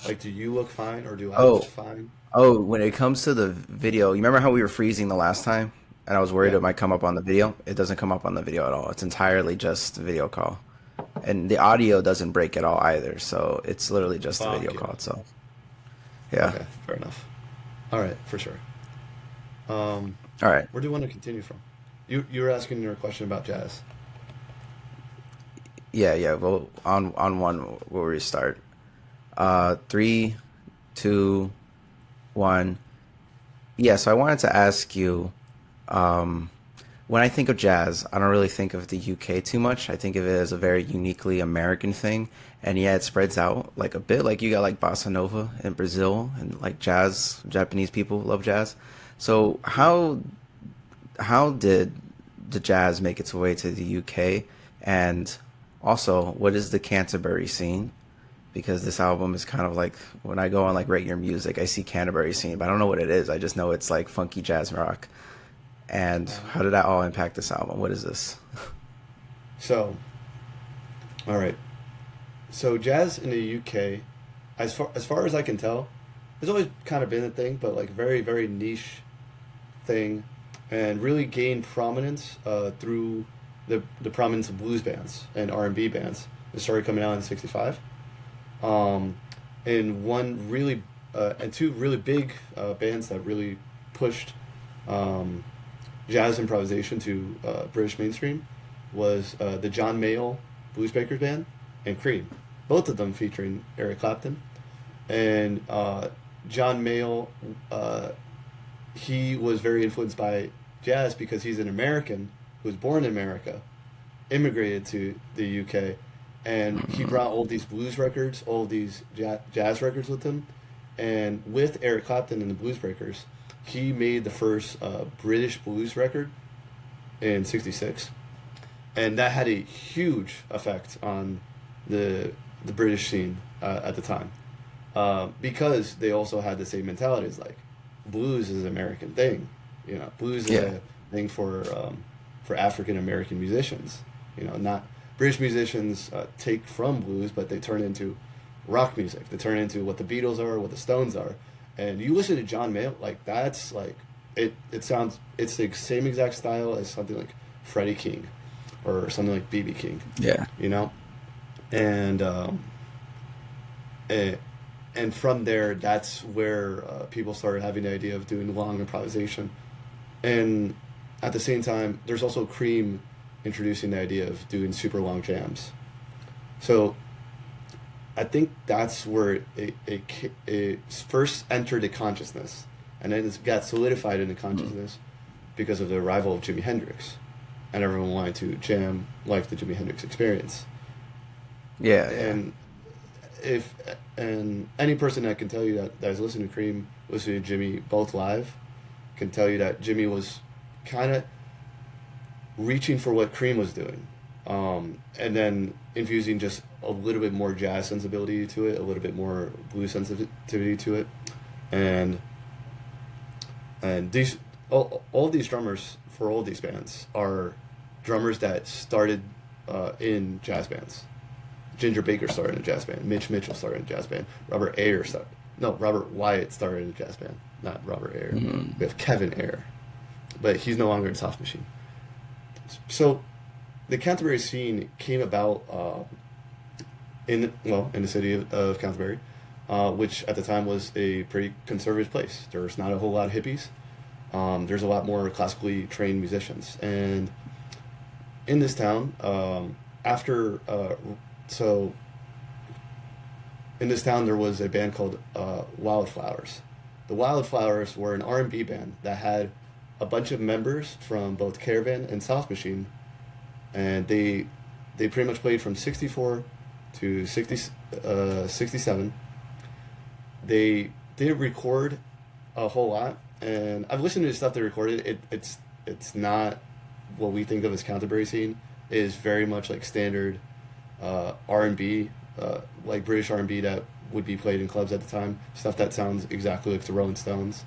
C: Like, do you look fine, or do I
B: Oh.
C: look fine?
B: Oh, when it comes to the video, you remember how we were freezing the last time? And I was worried
C: Yeah.
B: it might come up on the video. It doesn't come up on the video at all. It's entirely just video call. and the audio doesn't break at all either. So it's literally just a
C: Fuck
B: video
C: yeah.
B: call. So yeah.
C: Okay, fair enough. All right, for sure. Um,
B: All right.
C: where do you want to continue from? You were asking your question about jazz.
B: Yeah. Well, on one, where we start? 3, 2, 1. Yeah. So I wanted to ask you. When I think of jazz, I don't really think of the UK too much. I think of it as a very uniquely American thing. And yeah, it spreads out like a bit. Like you got like bossa nova in Brazil, and like jazz, Japanese people love jazz. So how did the jazz make its way to the UK? And also, what is the Canterbury scene? Because this album is kind of like when I go on like Rate Your Music, I see Canterbury scene, but I don't know what it is. I just know it's like funky jazz rock. And how did that all impact this album? What is this?
C: So, all right. So jazz in the UK, as far as I can tell, has always kind of been a thing, but like very very niche thing, and really gained prominence through the prominence of blues bands and R&B bands that started coming out in '65. And one really and two really big bands that really pushed jazz improvisation to British mainstream was the John Mayall Bluesbreakers Band and Cream, both of them featuring Eric Clapton. And John Mayall, he was very influenced by jazz because he's an American who was born in America, immigrated to the UK, and he brought all these blues records, all these jazz records with him. And with Eric Clapton and the Bluesbreakers, he made the first British blues record in '66, and that had a huge effect on the British scene at the time, because they also had the same mentality as like blues is an American thing, blues is a thing for African American musicians, not British musicians take from blues, but they turn into rock music. They turn into what the Beatles are, what the Stones are. And you listen to John Mayall, like that's like it sounds, it's the same exact style as something like Freddie King or something like B.B. King.
B: Yeah.
C: And and from there, that's where people started having the idea of doing long improvisation. And at the same time, there's also Cream introducing the idea of doing super long jams. So I think that's where it first entered the consciousness, and then it got solidified in the consciousness because of the arrival of Jimi Hendrix, and everyone wanted to jam like the Jimi Hendrix experience.
B: Yeah.
C: And any person that can tell you that has listened to Cream, listened to Jimmy both live, can tell you that Jimmy was kind of reaching for what Cream was doing, and then infusing just a little bit more jazz sensibility to it, a little bit more blues sensitivity to it, and these all these drummers for all these bands are drummers that started in jazz bands. Ginger Baker started in a jazz band. Mitch Mitchell started in a jazz band. Robert Wyatt started in a jazz band. Not Robert Ayer. Mm-hmm. We have Kevin Ayer, but he's no longer in Soft Machine. So the Canterbury scene came about in the city of Canterbury, which at the time was a pretty conservative place. There's not a whole lot of hippies. There's a lot more classically trained musicians, and in this town, in this town there was a band called Wildflowers. The Wildflowers were an R&B band that had a bunch of members from both Caravan and Soft Machine, and they pretty much played from 64 to 67. They didn't record a whole lot, and I've listened to the stuff they recorded. It's not what we think of as Canterbury scene. It is very much like standard R&B, like British R&B that would be played in clubs at the time. Stuff that sounds exactly like the Rolling Stones,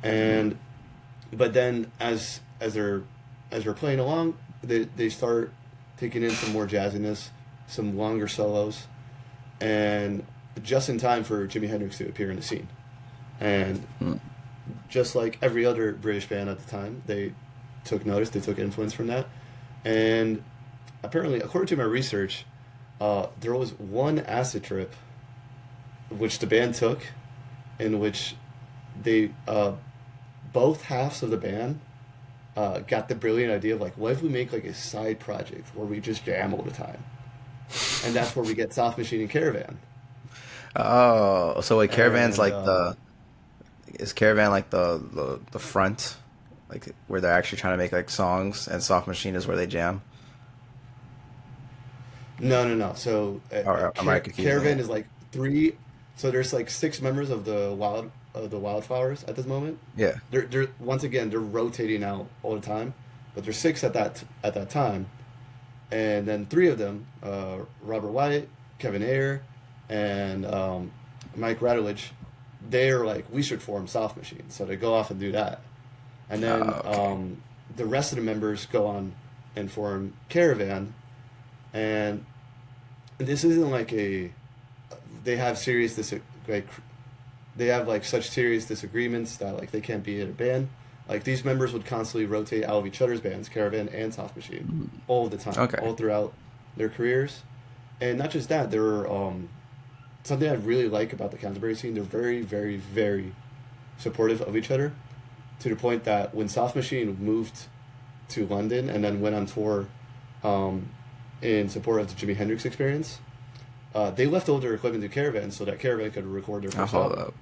C: but then as they're playing along, they start taking in some more jazziness, some longer solos, and just in time for Jimi Hendrix to appear in the scene. And just like every other British band at the time, they took notice, they took influence from that. And apparently, according to my research, there was one acid trip which the band took, in which they both halves of the band got the brilliant idea of like, what if we make like a side project where we just jam all the time, and that's where we get Soft Machine and Caravan.
B: Oh, so wait, Caravan's
C: And
B: like is Caravan like the front, like where they're actually trying to make like songs, and Soft Machine is where they jam?
C: no. So
B: Or am I confusing
C: Caravan
B: it?
C: is like three. So there's like six members of the Wildflowers at this moment.
B: Yeah.
C: They're once again they're rotating out all the time, but there's six at that time, and then three of them, Robert Wyatt, Kevin Ayre, and Mike Radulich, they're like, we should form Soft Machine, so they go off and do that, and then
B: Okay.
C: the rest of the members go on and form Caravan, and this isn't like they have like they have like such serious disagreements that like they can't be in a band. Like these members would constantly rotate out of each other's bands, Caravan and Soft Machine, all the time,
B: Okay.
C: all throughout their careers. And not just that, they're something I really like about the Canterbury scene. They're very, very, very supportive of each other, to the point that when Soft Machine moved to London and then went on tour in support of the Jimi Hendrix Experience, they left all their equipment to Caravan so that Caravan could record their
B: I'll
C: first
B: hold
C: album.
B: up.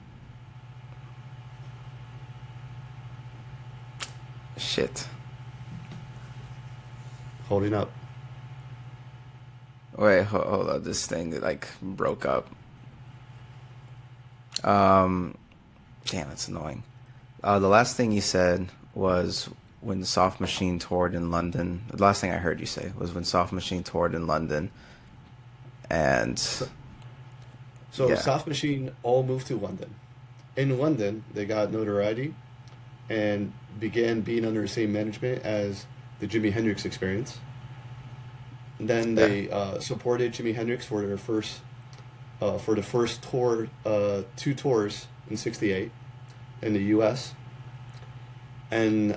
B: Shit.
C: Holding up.
B: Wait, hold up. This thing like broke up. Damn, that's annoying. The last thing you said was when Soft Machine toured in London. The last thing I heard you say was when Soft Machine toured in London, and
C: So
B: yeah,
C: Soft Machine all moved to London. In London, they got notoriety and began being under the same management as the Jimi Hendrix Experience. And then
B: yeah.
C: they supported Jimi Hendrix for their for the first tour, two tours in '68 in the U.S. And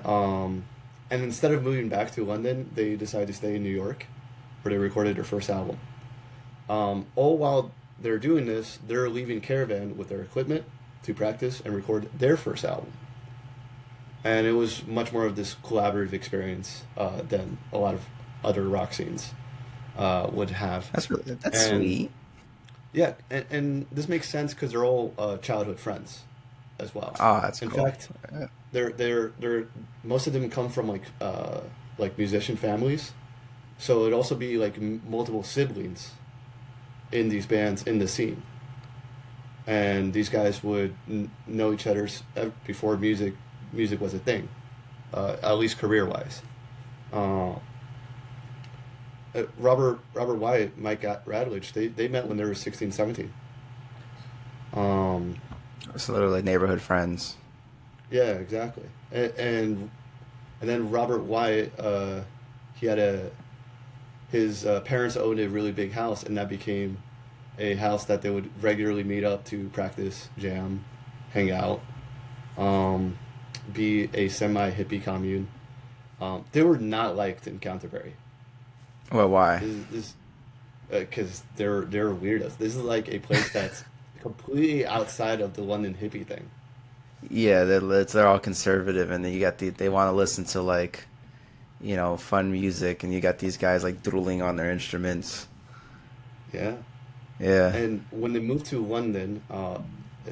C: instead of moving back to London, they decided to stay in New York, where they recorded their first album. All while they're doing this, they're leaving Caravan with their equipment to practice and record their first album. And it was much more of this collaborative experience than a lot of other rock scenes would have.
B: That's
C: And
B: sweet.
C: yeah, and this makes sense because they're all childhood friends as well.
B: Oh, that's
C: In
B: cool.
C: fact,
B: Yeah.
C: they're most of them come from like musician families, so it'd also be like multiple siblings in these bands in the scene, and these guys would know each other's before music was a thing, at least career wise. Robert Wyatt, Mike Radulich, they met when they were 16, 17.
B: It's literally neighborhood friends.
C: Yeah, exactly. And then Robert Wyatt, he had his parents owned a really big house, and that became a house that they would regularly meet up to practice, jam, hang out, be a semi-hippie commune. They were not liked in Canterbury.
B: Well, why?
C: This because they're weirdos. This is like a place that's completely outside of the London hippie thing.
B: Yeah, they're all conservative, and then you got they want to listen to like, fun music, and you got these guys like drooling on their instruments.
C: Yeah.
B: Yeah.
C: And when they moved to London,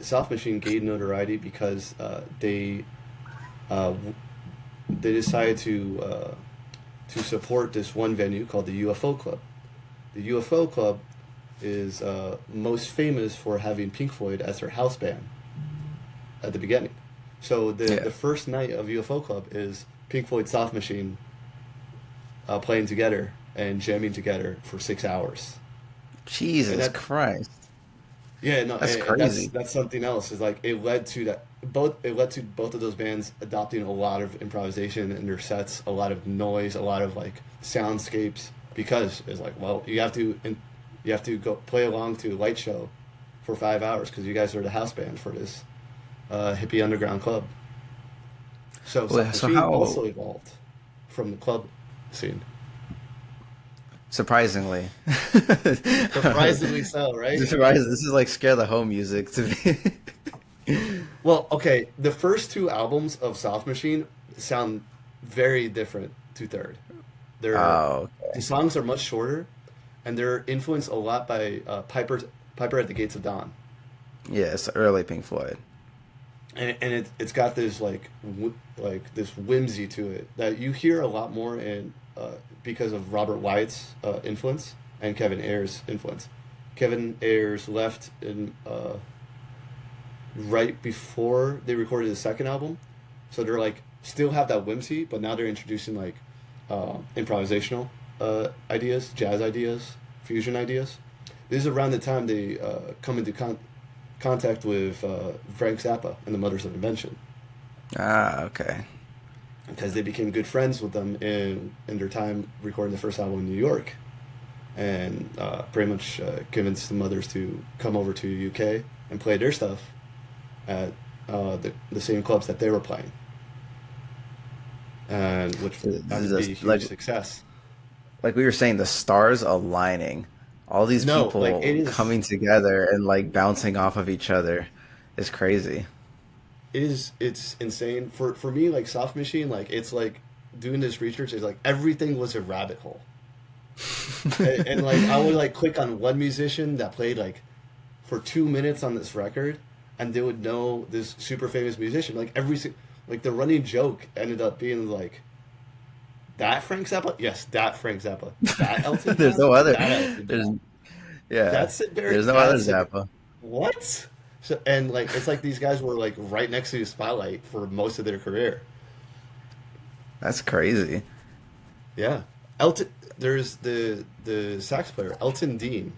C: Soft Machine gained notoriety because they decided to support this one venue called the UFO Club. The UFO Club is most famous for having Pink Floyd as their house band at the beginning. So the first night of UFO Club is Pink Floyd, Soft Machine playing together and jamming together for 6 hours.
B: Jesus Christ.
C: Yeah, no,
B: That's
C: and
B: crazy.
C: that's something else. Is like it led to both of those bands adopting a lot of improvisation in their sets, a lot of noise, a lot of like soundscapes, because it's like, well, you have to go play along to a light show for 5 hours because you guys are the house band for this hippie underground club. So
B: Well, so
C: Machine
B: how-
C: also evolved from the club scene.
B: Surprisingly.
C: Surprisingly so, right?
B: Surprising. This is like scare the home music to me.
C: Well, okay, the first two albums of Soft Machine sound very different to Third. They're
B: Oh,
C: the
B: okay.
C: songs are much shorter, and they're influenced a lot by Piper at the Gates of Dawn,
B: Yeah, it's early Pink Floyd.
C: and it's got this like this whimsy to it that you hear a lot more in because of Robert Wyatt's influence and Kevin Ayers' influence. Kevin Ayers left in right before they recorded the second album, so they're like still have that whimsy, but now they're introducing like improvisational ideas, jazz ideas, fusion ideas. This is around the time they come into contact with Frank Zappa and the Mothers of Invention,
B: Ah, okay.
C: because they became good friends with them in their time recording the first album in New York, and pretty much convinced the Mothers to come over to UK and play their stuff at the same clubs that they were playing, and which
B: This
C: happened to
B: is
C: be a huge
B: like
C: success.
B: we were saying, the stars aligning. All these
C: No, like
B: people
C: it is.
B: coming together and like bouncing off of each other is crazy.
C: It's insane for me. Like Soft Machine, like it's like doing this research is like everything was a rabbit hole, and like I would like click on one musician that played like for 2 minutes on this record, and they would know this super famous musician. Like like the running joke ended up being like, that Frank Zappa, yes, that Frank Zappa, that Elton
B: There's
C: John,
B: no other.
C: that Elton
B: There's
C: John,
B: yeah.
C: that's it.
B: There's no other Zappa.
C: What? So, and like it's like these guys were like right next to the spotlight for most of their career.
B: That's crazy.
C: Yeah, Elton. There's the sax player Elton Dean,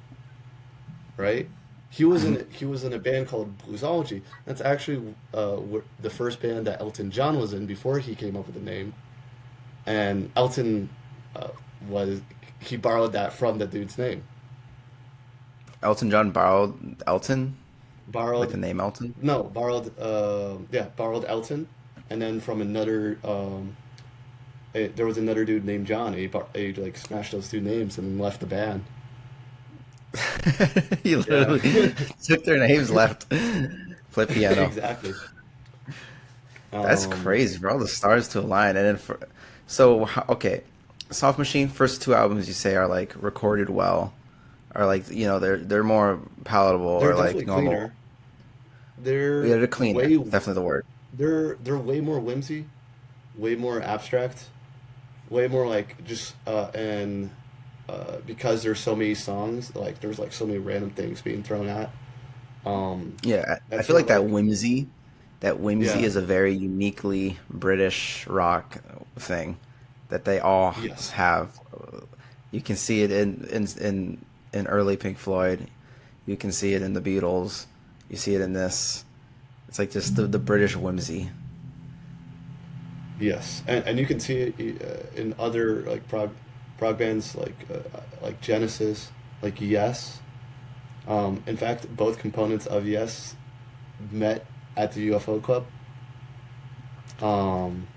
C: right? He was in a band called Bluesology. That's actually the first band that Elton John was in before he came up with the name. And Elton uh, was he borrowed that from the dude's name.
B: Elton John borrowed Elton, like the
C: Borrowed
B: name Elton.
C: No, borrowed borrowed Elton, and then from another there was another dude named John. He like smashed those two names and then left the band.
B: He
C: Yeah,
B: literally took their names, left, played piano.
C: exactly.
B: That's
C: Um,
B: crazy for all the stars to align. And then okay, Soft Machine first two albums you say are like recorded well, or like they're more palatable
C: they're
B: or like
C: definitely
B: normal.
C: cleaner. They're
B: Yeah, they're cleaner.
C: way
B: Definitely the word.
C: they're way more whimsy, way more abstract, way more like just and because there's so many songs, like there's like so many random things being thrown at.
B: Yeah, I
C: That's
B: feel
C: where
B: like that
C: like
B: whimsy, that whimsy
C: yeah,
B: is a very uniquely British rock thing that they all
C: yes,
B: have. You can see it in early Pink Floyd. You can see it in the Beatles. You see it in this. It's like just the British whimsy.
C: yes, and you can see it in other like prog bands like Genesis, like Yes. In fact, both components of Yes met at the UFO Club. Um,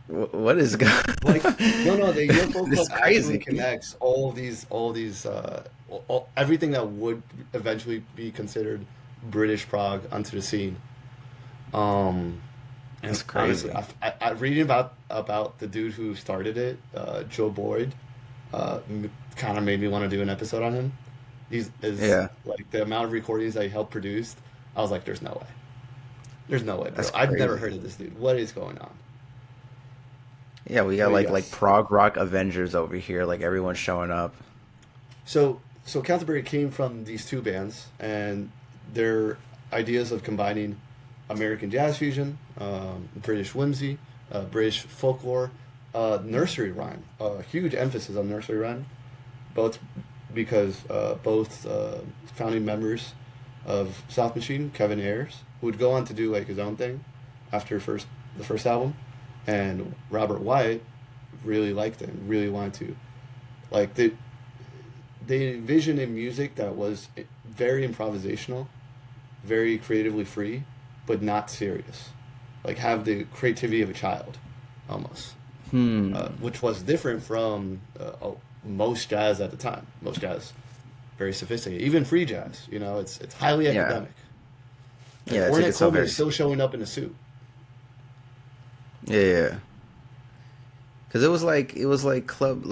B: What is going?
C: like no, the UFO
B: This is
C: Club actually
B: crazy.
C: connects all these everything that would eventually be considered British prog onto the scene. Um, and
B: That's
C: honestly,
B: crazy.
C: I reading about the dude who started it, Joe Boyd, kind of made me want to do an episode on him. He's is
B: Yeah,
C: like the amount of recordings that he helped produce. I was like, there's no way, bro.
B: that's
C: I've never
B: crazy.
C: heard of this dude. What is going on?
B: Yeah, we got
C: But
B: like
C: yes.
B: prog rock Avengers over here. Like everyone's showing up.
C: So Canterbury came from these two bands and their ideas of combining American jazz fusion, British whimsy, British folklore, nursery rhyme. A huge emphasis on nursery rhyme, both because both founding members of Soft Machine, Kevin Ayers, who would go on to do like his own thing after the first album, and Robert Wyatt really liked it and really wanted to like they envisioned a music that was very improvisational, very creatively free, but not serious. Like have the creativity of a child, almost,
B: Hmm.
C: which was different from most jazz at the time. Most jazz, very sophisticated. Even free jazz, you know, it's highly academic.
B: Yeah,
C: Ornette
B: it's all
C: Coleman
B: very...
C: is still showing up in a suit.
B: Yeah. Because it was like club,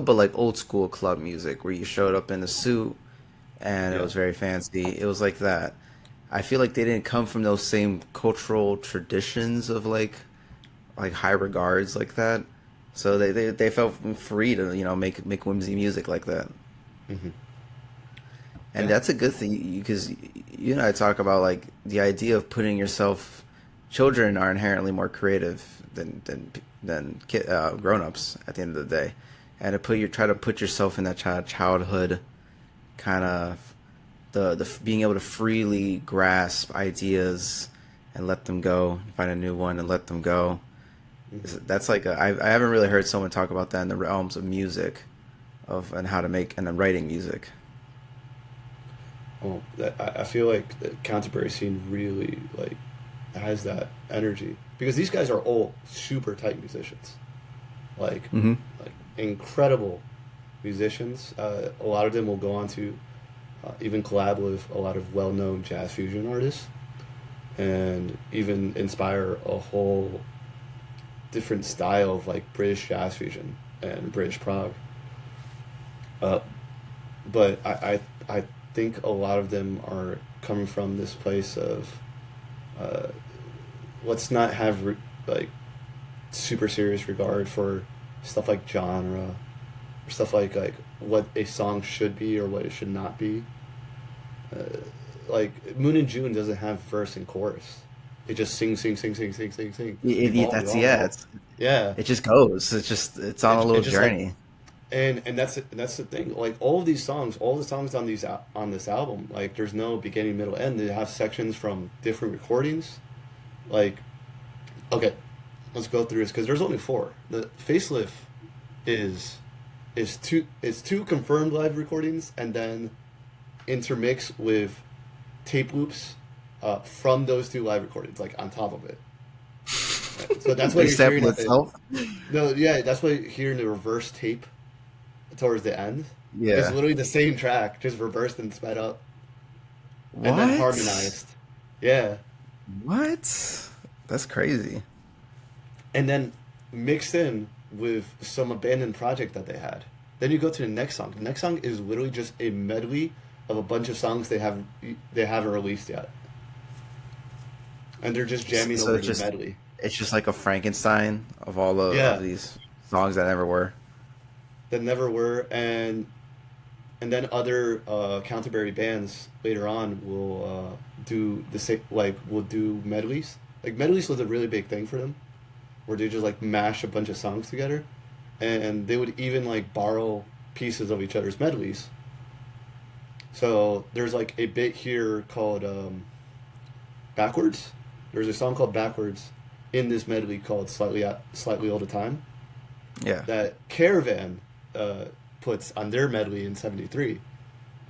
B: but like old school club music where you showed up in a suit and it
C: Yeah.
B: was very fancy. It was like that. I feel like they didn't come from those same cultural traditions of like high regards like that. So they felt free to, you know, make whimsy music like that.
C: Hmm.
B: And
C: Yeah.
B: that's a good thing because you and I talk about like the idea of putting yourself. Children are inherently more creative than grown-ups at the end of the day, and try to put yourself in that childhood kind of the being able to freely grasp ideas and let them go, find a new one and let them go. That's like I haven't really heard someone talk about that in the realms of music, and how to make and then writing music.
C: Well, I feel like the Canterbury scene really like has that energy because these guys are all super tight musicians, like
B: Mm-hmm.
C: like incredible musicians. A lot of them will go on to even collab with a lot of well-known jazz fusion artists, and even inspire a whole different style of like British jazz fusion and British prog. Uh, but I think a lot of them are coming from this place of uh, let's not have like super serious regard for stuff like genre or stuff like what a song should be or what it should not be. Like Moon and June doesn't have verse and chorus. It just sing, sing, sing, sing, sing, sing, sing. Evolve, evolve, evolve.
B: It just goes. It's on a
C: It
B: little
C: just like
B: journey.
C: and that's the thing. Like all the songs on on this album, like there's no beginning, middle, end. They have sections from different recordings. Like, okay, let's go through this because there's only four. The facelift is two confirmed live recordings and then intermix with tape loops from those two live recordings, like on top of it. So that's what
B: They
C: you're hearing
B: sample
C: at the
B: itself.
C: no, yeah, that's what you're hearing the reverse tape towards the end. It's
B: Yeah.
C: literally the same track, just reversed and sped up
B: What?
C: and then harmonized. Yeah,
B: What? That's crazy.
C: and then mixed in with some abandoned project that they had. Then you go to the next song. The next song is literally just a medley of a bunch of songs they haven't released yet, and they're just jamming
B: So
C: over the medley.
B: it's just like a Frankenstein of all
C: Yeah,
B: of these songs that never were.
C: that never were, and then other Canterbury bands later on will do the same. Like will do medleys. Like medleys was a really big thing for them, where they just like mash a bunch of songs together, and they would even like borrow pieces of each other's medleys. So there's like a bit here called Backwards. There's a song called Backwards in this medley called Slightly All the Time
B: Yeah.
C: that Caravan puts on their medley in '73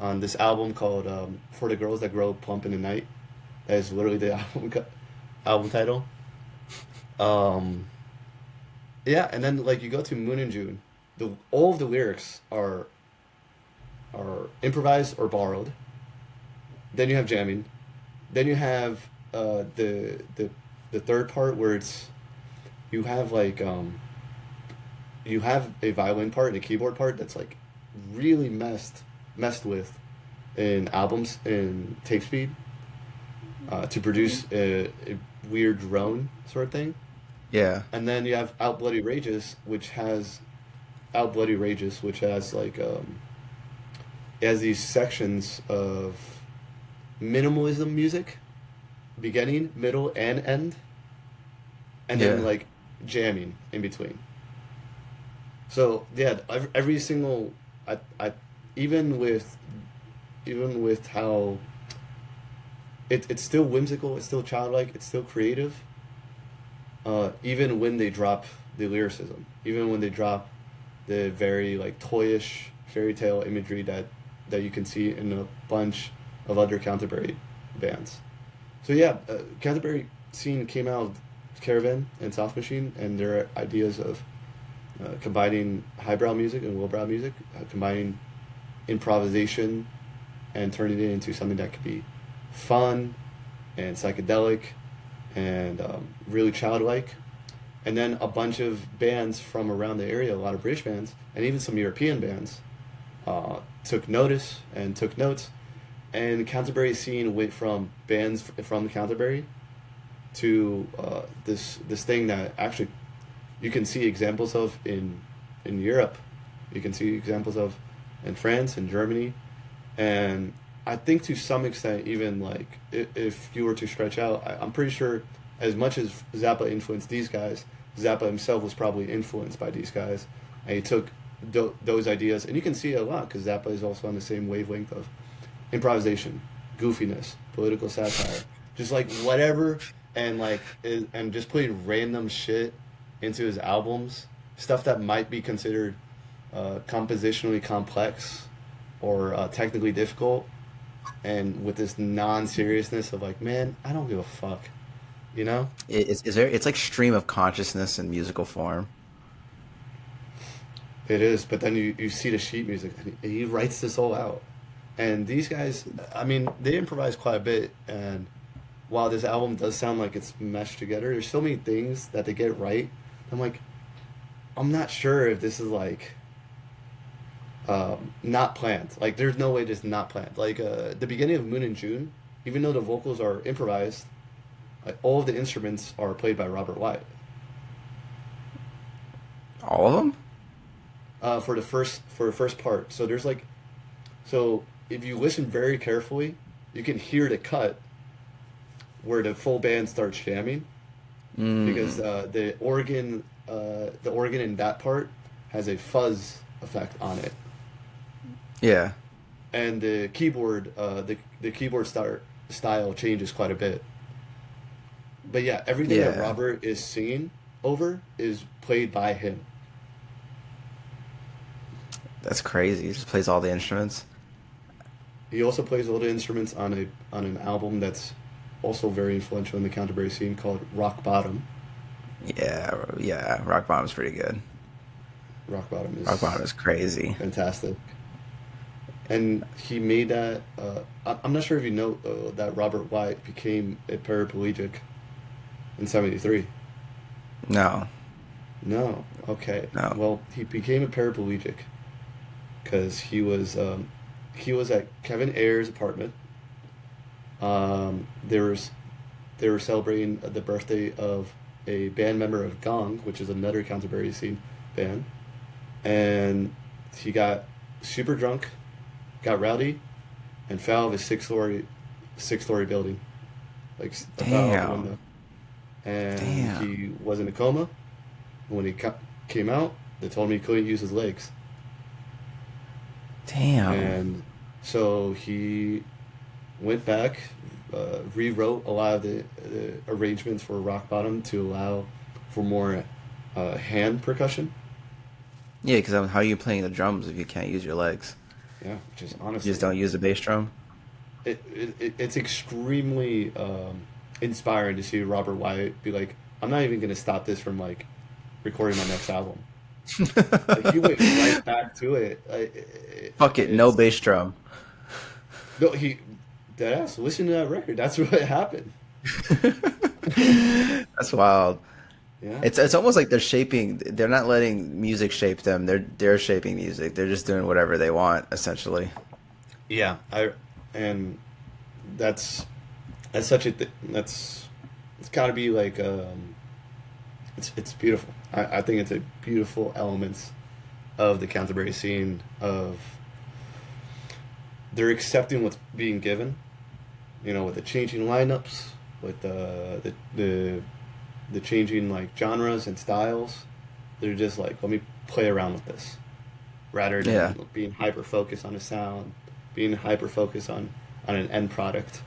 C: on this album called For the Girls That Grow Plump in the Night. That is literally the album title. Yeah, and then like you go to Moon and June, all of the lyrics are improvised or borrowed. Then you have jamming. Then you have the third part where it's you have like you have a violin part and a keyboard part that's like really messed with in albums in tape speed to produce a weird drone sort of thing.
B: Yeah.
C: And then you have Out Bloody Rages, which has like it has these sections of minimalism music, beginning, middle, and end, and then
B: Yeah.
C: like jamming in between. So yeah, every single I even with how it's still whimsical, it's still childlike, it's still creative. Even when they drop the lyricism, even when they drop the very like toyish fairy tale imagery that you can see in a bunch of other Canterbury bands. So yeah, Canterbury scene came out of Caravan and Soft Machine and their ideas of combining highbrow music and lowbrow music, combining improvisation and turning it into something that could be fun and psychedelic and really childlike. And then a bunch of bands from around the area, a lot of British bands, and even some European bands, took notice and took notes. And Canterbury scene went from bands from Canterbury to this thing that actually you can see examples of in Europe. You can see examples of in France and Germany. And I think to some extent, even like if you were to stretch out, I'm pretty sure as much as Zappa influenced these guys, Zappa himself was probably influenced by these guys, and he took those ideas, and you can see it a lot because Zappa is also on the same wavelength of improvisation, goofiness, political satire, just like whatever, and and just putting random shit into his albums, stuff that might be considered compositionally complex or technically difficult, and with this non-seriousness of like, man, I don't give a fuck, you know?
B: It's like stream of consciousness in musical form.
C: It is, but then you see the sheet music, and he writes this all out. And these guys, I mean, they improvise quite a bit, and while this album does sound like it's meshed together, there's so many things that they get right. I'm like, I'm not sure if this is like not planned. Like, there's no way this is not planned. Like, the beginning of Moon and June, even though the vocals are improvised, like, all of the instruments are played by Robert Wyatt.
B: All of them?
C: For the first part. So there's like, so if you listen very carefully, you can hear the cut where the full band starts jamming, because the organ in that part has a fuzz effect on it.
B: Yeah.
C: And the keyboard, the keyboard style changes quite a bit. But yeah, everything that Robert is singing over is played by him.
B: That's crazy. He just plays all the instruments.
C: He also plays all the instruments on an album that's also very influential in the Canterbury scene called Rock Bottom.
B: Yeah. Rock Bottom's pretty good.
C: Rock Bottom
B: is crazy.
C: Fantastic. And he made that. I'm not sure if you know that Robert Wyatt became a paraplegic in '73.
B: No.
C: No. Okay.
B: No.
C: Well, he became a paraplegic because he was at Kevin Ayers' apartment. They were celebrating the birthday of a band member of Gong, which is another Canterbury scene band, and he got super drunk, got rowdy, and fell out of a six-story building, like fell out the window. And he was in a coma. When he came out, they told him he couldn't use his legs.
B: Damn.
C: And so he went back, rewrote a lot of the arrangements for Rock Bottom to allow for more hand percussion.
B: Yeah, because how are you playing the drums if you can't use your legs?
C: Yeah, just honestly,
B: You just don't use the bass drum?
C: It's extremely inspiring to see Robert Wyatt be like, I'm not even going to stop this from like recording my next album. Like, he went right back to it.
B: Fuck it, no bass drum.
C: No, deadass, listen to that record. That's what happened.
B: That's wild.
C: Yeah.
B: It's almost like they're not letting music shape them. They're shaping music. They're just doing whatever they want, essentially.
C: Yeah, and that's such a it's got to be like it's beautiful. I think it's a beautiful elements of the Canterbury scene of they're accepting what's being given, with the changing lineups, with the changing like genres and styles. They're just like, let me play around with this, rather than being hyper focused on a sound, being hyper focused on an end product.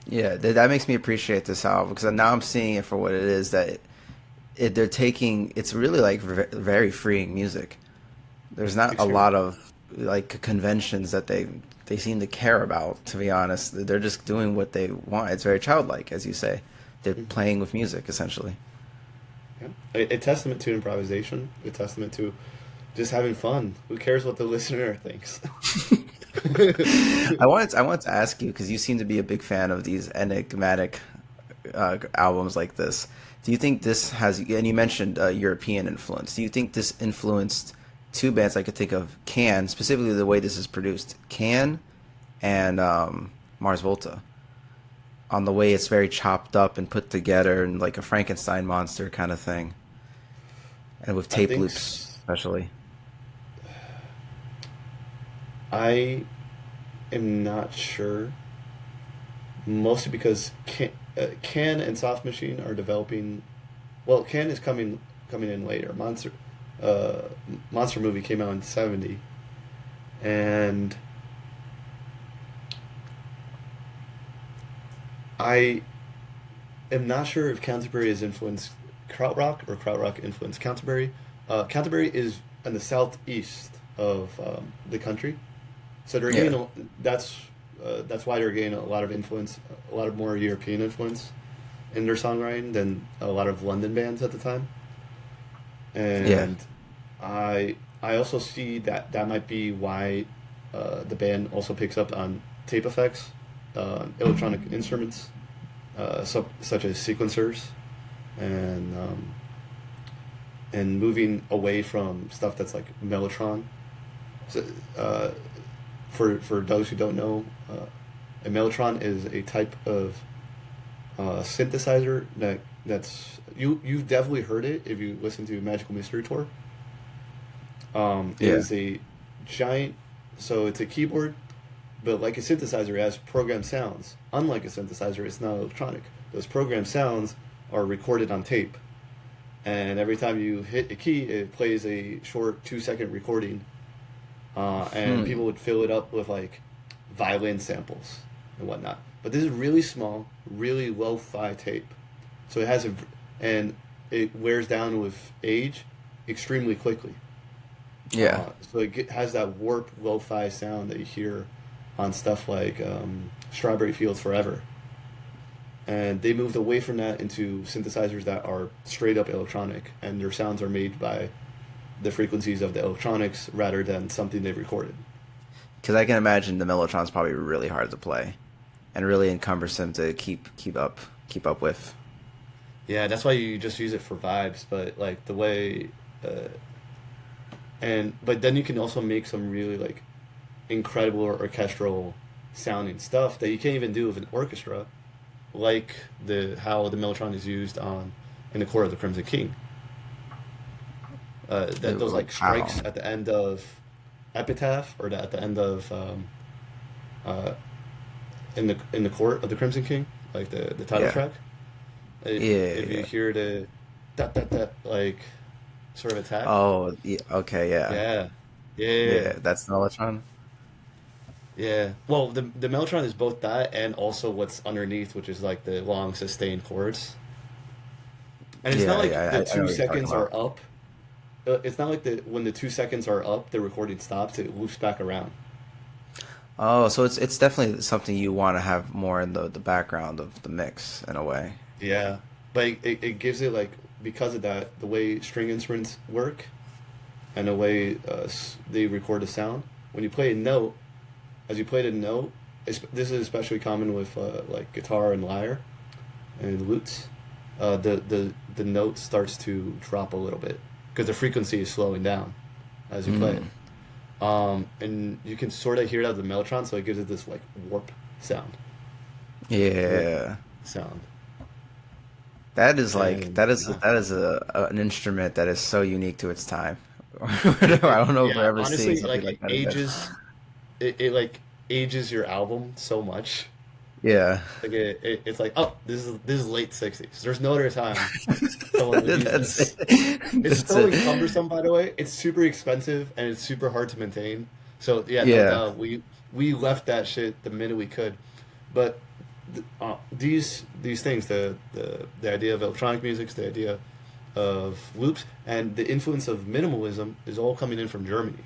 B: Yeah, that makes me appreciate this album because now I'm seeing it for what it is. That they're taking. It's really like very freeing music. There's not a lot of like conventions that they seem to care about. To be honest, they're just doing what they want. It's very childlike, as you say. They're playing with music essentially.
C: Yeah. A testament to improvisation, a testament to just having fun. Who cares what the listener thinks?
B: I wanted to ask you because you seem to be a big fan of these enigmatic albums like this. Do you think this has, and you mentioned European influence, do you think this influenced two bands I could think of, Can, specifically the way this is produced, Can and Mars Volta, on the way it's very chopped up and put together and like a Frankenstein monster kind of thing, and with tape loops especially?
C: I am not sure, mostly because Can and Soft Machine are developing. Well, Can is coming in later. Monster movie came out in '70, and I am not sure if Canterbury has influenced krautrock or krautrock influenced Canterbury. Canterbury is in the southeast of the country, so they're
B: Yeah.
C: getting that's why they're getting a lot of influence, a lot of more European influence in their songwriting than a lot of London bands at the time.
B: Yeah.
C: And I also see that might be why the band also picks up on tape effects, electronic instruments, such as sequencers, and moving away from stuff that's like mellotron. So, for those who don't know, a mellotron is a type of synthesizer that's you've definitely heard it if you listen to Magical Mystery Tour. It
B: Yeah.
C: is a giant, so it's a keyboard, but like a synthesizer, it has programmed sounds. Unlike a synthesizer, it's not electronic. Those programmed sounds are recorded on tape, and every time you hit a key, it plays a short 2-second recording, and people would fill it up with like violin samples and whatnot. But this is really small, really lo-fi tape, so it has and it wears down with age extremely quickly.
B: Yeah.
C: So it has that warped lo-fi sound that you hear on stuff like Strawberry Fields Forever. And they moved away from that into synthesizers that are straight up electronic, and their sounds are made by the frequencies of the electronics rather than something they've recorded.
B: Because I can imagine the mellotron's probably really hard to play, and really cumbersome to keep up with.
C: Yeah, that's why you just use it for vibes. But like the way, but then you can also make some really like incredible orchestral sounding stuff that you can't even do with an orchestra, like how the mellotron is used in the core of the Crimson King. Those like strikes at the end of Epitaph, or at the end of in the court of the Crimson King, like the title track. If you hear the that like sort of attack.
B: Oh, yeah, okay,
C: Yeah.
B: that's the mellotron.
C: Yeah. Well, the mellotron is both that and also what's underneath, which is like the long sustained chords. And it's not like
B: I
C: the
B: know
C: 2
B: what you're
C: seconds
B: talking
C: are
B: about.
C: up. It's not like when the 2 seconds are up, the recording stops. It loops back around.
B: Oh, so it's definitely something you want to have more in the background of the mix in a way.
C: Yeah, but it gives it like, because of that, the way string instruments work, and the way they record a sound. When you play a note, as you play the note, this is especially common with like guitar and lyre and lutes. The note starts to drop a little bit because the frequency is slowing down as you play it. And you can sort of hear it out of the mellotron, so it gives it this like warp sound.
B: Yeah.
C: Warp sound.
B: That is like
C: And,
B: that is an instrument that is so unique to its time. I don't know if we're ever seeing
C: honestly,
B: something
C: like
B: like that again.
C: it like ages your album so much.
B: Yeah.
C: Like it's like, oh, this is late '60s. There's no other time someone would use
B: That's
C: this.
B: it.
C: It's
B: That's
C: so
B: it.
C: cumbersome, by the way. It's super expensive and it's super hard to maintain. So yeah, no
B: Yeah.
C: doubt we left that shit the minute we could. But these things, the idea of electronic music, the idea of loops, and the influence of minimalism is all coming in from Germany.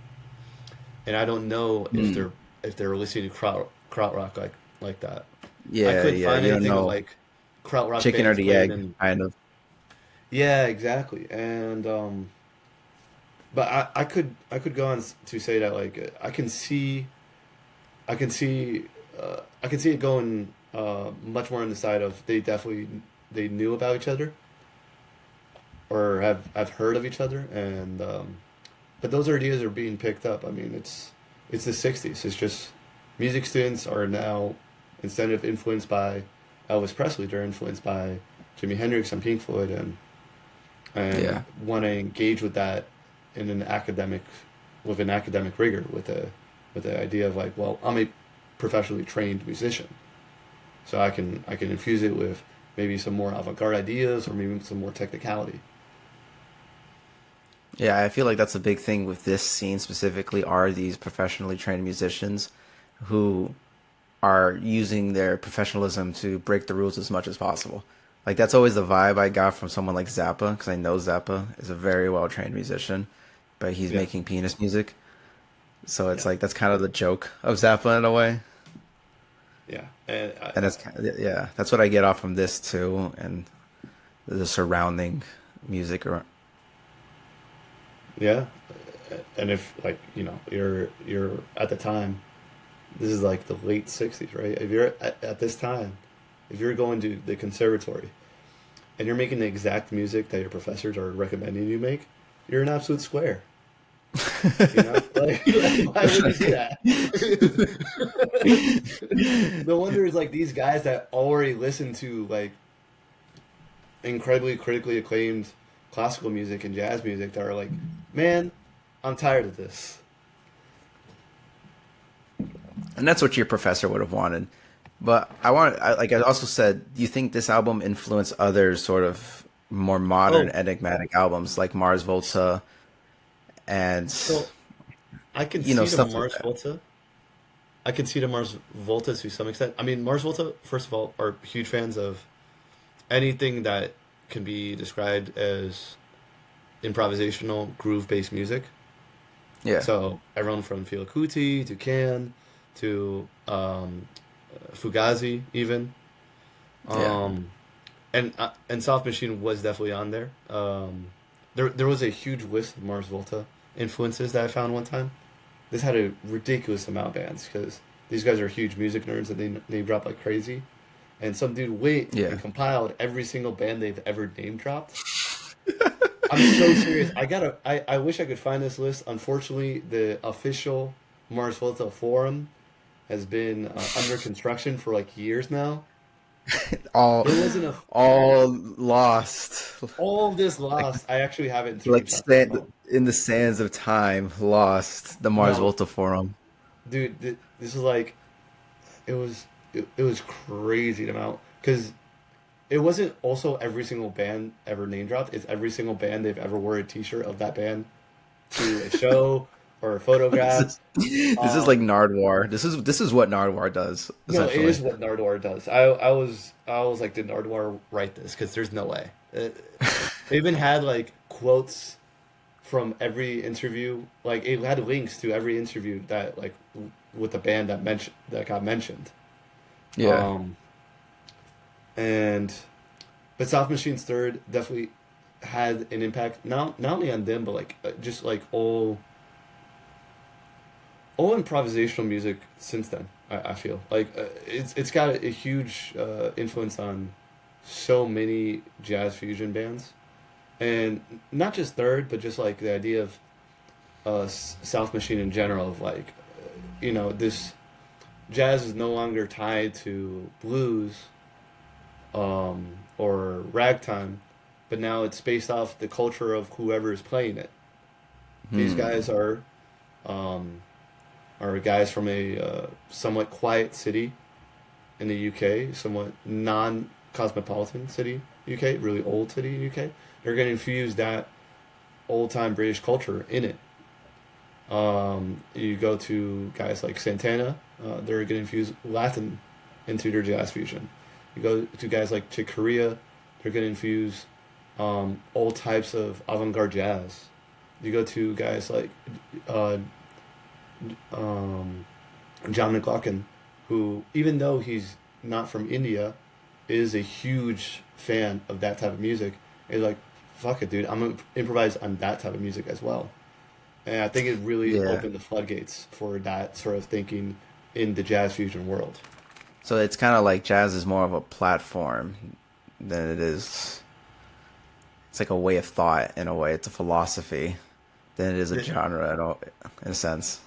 C: And I don't know if they're listening to krautrock like that. I
B: Yeah,
C: couldn't
B: yeah.
C: find
B: You don't
C: anything
B: know
C: like krautrock
B: chicken or
C: bands
B: the
C: playing
B: egg,
C: in.
B: kind of.
C: Yeah, exactly. And but I could go on to say that like I can see it going much more on the side of they knew about each other or have heard of each other, and but those ideas are being picked up. I mean, it's the '60s. It's just music students are now, instead of influenced by Elvis Presley, they're influenced by Jimi Hendrix and Pink Floyd, and
B: Yeah.
C: want to engage with that in an academic rigor, with the idea of like, well, I'm a professionally trained musician, so I can infuse it with maybe some more avant-garde ideas or maybe some more technicality.
B: Yeah, I feel like that's a big thing with this scene specifically are these professionally trained musicians who are using their professionalism to break the rules as much as possible. Like that's always the vibe I got from someone like Zappa, because I know Zappa is a very well trained musician, but he's
C: Yeah,
B: making penis music. So it's
C: yeah,
B: like that's kind of the joke of Zappa in a way.
C: yeah, and
B: And that's yeah, that's what I get off from this too, and the surrounding music. Or
C: yeah, and if like you're at the time, this is like the late '60s, right? If you're at this time, if you're going to the conservatory and you're making the exact music that your professors are recommending you make, you're an absolute square. You know, like, why would you do that? No wonder it's like these guys that already listen to like incredibly critically acclaimed classical music and jazz music that are like, man, I'm tired of this.
B: and that's what your professor would have wanted. But like I also said, do you think this album influenced other sort of more modern,
C: Oh,
B: enigmatic albums like Mars Volta and
C: so I can see the
B: stuff like
C: Mars
B: that?
C: Volta. I can see the Mars Volta to some extent. I mean, Mars Volta, first of all, are huge fans of anything that can be described as improvisational groove-based music.
B: Yeah,
C: So everyone from Fela Kuti to Can to Fugazi even,
B: yeah,
C: um, and Soft Machine was definitely on there. There was a huge list of Mars Volta influences that I found one time. This had a ridiculous amount of bands because these guys are huge music nerds and they drop like crazy. And some dude wait
B: yeah.
C: and compiled every single band they've ever name dropped. I'm so serious. I wish I could find this list. Unfortunately, the official Mars Volta forum has been under construction for like years now.
B: All
C: There wasn't a
B: all lost,
C: all of this
B: like
C: lost. I actually have it in
B: like
C: screenshots on my phone.
B: in the sands of time, lost the Mars
C: No,
B: Volta forum.
C: dude, this is like it was crazy the amount because it wasn't also every single band ever name dropped. It's every single band they've ever wore a T-shirt of that band to a show or a
B: This
C: photograph.
B: is this is like
C: Um,
B: Nardwar. This is what Nardwar does
C: no, it
B: essentially.
C: is what Nardwuar does. I was like, did Nardwuar write this? Because there's no way. They even had like quotes from every interview. Like it had links to every interview that like with the band that got mentioned.
B: Yeah.
C: Um, and but South Machine's third definitely had an impact not only on them but like just like all improvisational music since then. I feel like it's got a huge influence on so many jazz fusion bands, and not just third, but just like the idea of South Machine in general of like this jazz is no longer tied to blues or ragtime, but now it's based off the culture of whoever is playing it. These
B: Hmm.
C: guys um, are guys from a somewhat quiet city in the UK, somewhat non-cosmopolitan city, UK, really old city, UK. They're going to infuse that old-time British culture in it. You go to guys like Santana, they're going to infuse Latin into their jazz fusion. You go to guys like Chick Corea, they're going to infuse all types of avant-garde jazz. You go to guys like uh, um, John McLaughlin, who, even though he's not from India, is a huge fan of that type of music. Is like, fuck it, dude, I'm gonna improvise on that type of music as well. And I think it really
B: Yeah.
C: opened the floodgates for that sort of thinking in the jazz fusion world.
B: So it's kind of like jazz is more of a platform than it is. It's like a way of thought in a way. It's a philosophy than it is a
C: Yeah,
B: genre at all, in a sense.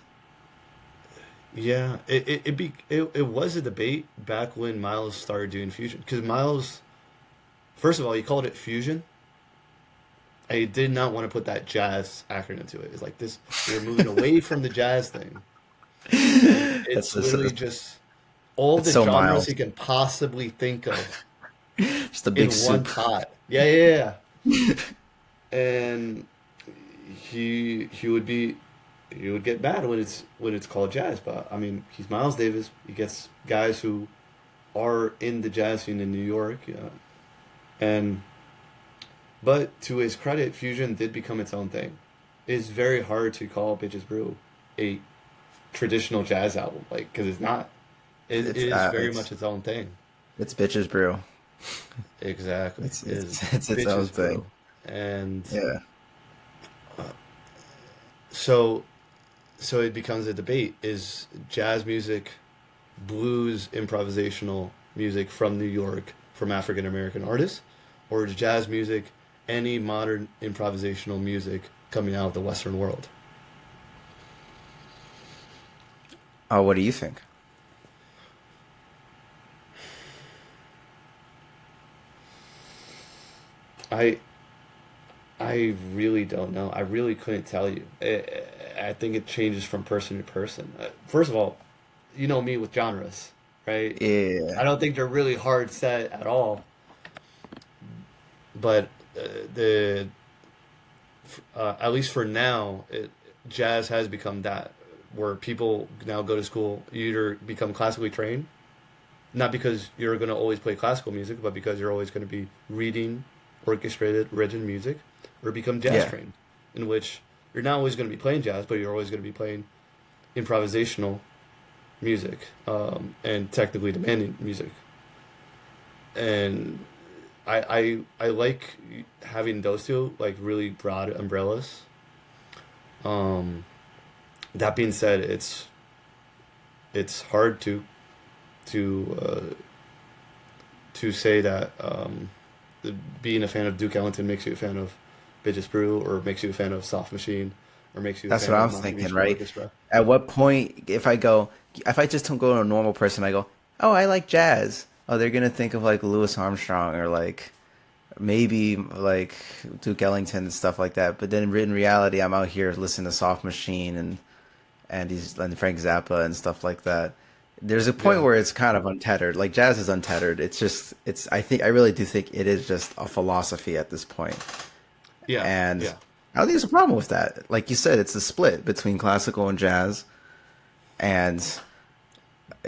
C: yeah, it was a debate back when Miles started doing fusion. Because Miles, first of all, he called it fusion. I did not want to put that jazz acronym to it. It's like this, we're moving away from the jazz thing. And
B: That's
C: it's
B: just,
C: literally just all
B: it's
C: the
B: so
C: genres
B: mild.
C: you can possibly think of
B: Just a big
C: in one
B: soup.
C: pot. Yeah, yeah, yeah. And he would be he would get mad when it's called jazz. But I mean, he's Miles Davis. He gets guys who are in the jazz scene in New York, and but to his credit, fusion did become its own thing. It's very hard to call Bitches Brew a traditional jazz album, like because it's not. It
B: It's
C: is very
B: it's
C: much its own thing.
B: it's bitches brew.
C: Exactly,
B: It's
C: it is
B: it's it's its own
C: Bitches
B: thing.
C: Brew, and
B: Yeah.
C: uh, so so it becomes a debate: is jazz music, blues, improvisational music from New York from African American artists, or is jazz music any modern improvisational music coming out of the Western world?
B: Oh, what do you think?
C: I I really don't know. I really couldn't tell you. I think it changes from person to person. First of all, you know me with genres, right?
B: Yeah.
C: I don't think they're really hard set at all. But the at least for now, jazz has become that where people now go to school. You either become classically trained, not because you're going to always play classical music, but because you're always going to be reading orchestrated, written music, or become jazz
B: Yeah.
C: trained, in which you're not always going to be playing jazz, but you're always going to be playing improvisational music and technically demanding music. And I like having those two like really broad umbrellas. Um, that being said, it's hard to to say that being a fan of Duke Ellington makes you a fan of Bitches Brew, or makes you a fan of Soft Machine, or makes you a
B: That's
C: fan
B: what
C: of
B: I'm
C: Mountain
B: thinking,
C: Musical
B: right?
C: Orchestra.
B: At what point, if I just don't go to a normal person, I go, oh, I like jazz. Oh, they're gonna think of like Louis Armstrong or like maybe like Duke Ellington and stuff like that. But then in reality, I'm out here listening to Soft Machine and Frank Zappa and stuff like that. There's a point
C: Yeah,
B: where it's kind of untethered. Like jazz is untethered. I really do think it is just a philosophy at this point.
C: yeah,
B: And
C: yeah,
B: I don't think there's a problem with that. Like you said, it's a split between classical and jazz. And,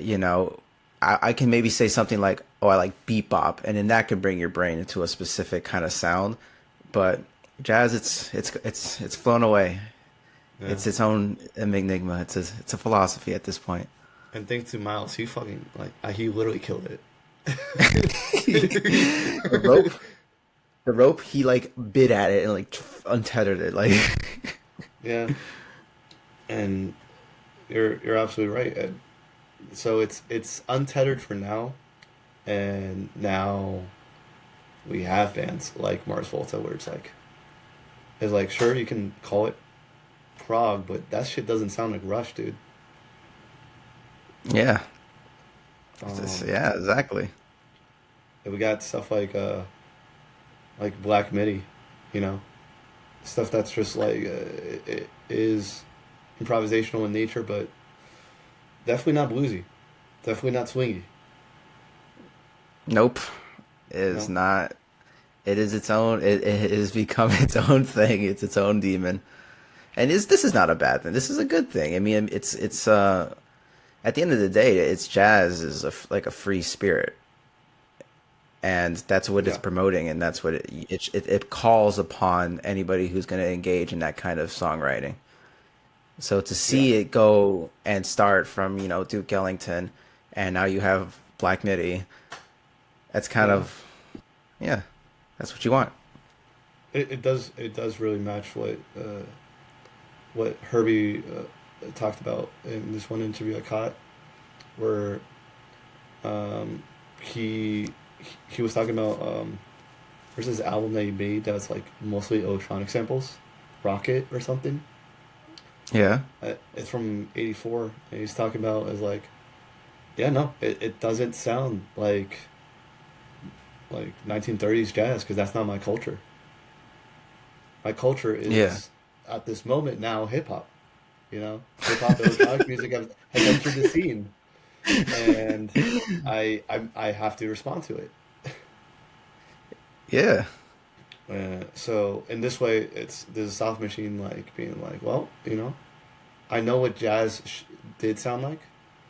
B: you know, I can maybe say something like, oh, I like bebop. And then that could bring your brain into a specific kind of sound. But jazz, it's flown away.
C: yeah.
B: It's its own enigma. It's a philosophy at this point.
C: And thanks to Miles, he fucking like he literally killed
B: The
C: it.
B: rope, the rope, he like bit at it and like untethered it. Like,
C: Yeah, and you're absolutely right. And so it's untethered for now, and now we have bands like Mars Volta where it's like sure you can call it prog, but that shit doesn't sound like Rush, dude.
B: yeah,
C: Um,
B: yeah, exactly.
C: and we got stuff like Black Midi, you know, stuff that's just like it is improvisational in nature, but definitely not bluesy, definitely not swingy.
B: Nope, it is
C: No,
B: not. It is its own. It has become its own thing. It's its own demon, and this is not a bad thing. This is a good thing. I mean, it's at the end of the day, it's jazz is like a free spirit, and that's what it's
C: yeah,
B: promoting, and that's what it calls upon anybody who's going to engage in that kind of songwriting. So to
C: yeah,
B: see it go and start from Duke Ellington, and now you have Black Midi, that's kind
C: yeah.
B: of, yeah, that's what you want.
C: it does really match what Herbie talked about in this one interview I caught, where um, he he was talking about there's this album that he made that's like mostly electronic samples, Rocket or something.
B: Yeah.
C: It's from '84, and he's talking about as like, yeah, no, it doesn't sound like 1930s jazz because that's not my culture. My culture
B: Yeah.
C: is at this moment now hip hop. Hip hop electronic music has entered the scene, and I have to respond to it.
B: Yeah.
C: So in this way, there's a soft machine like being like, well, I know what jazz did sound like.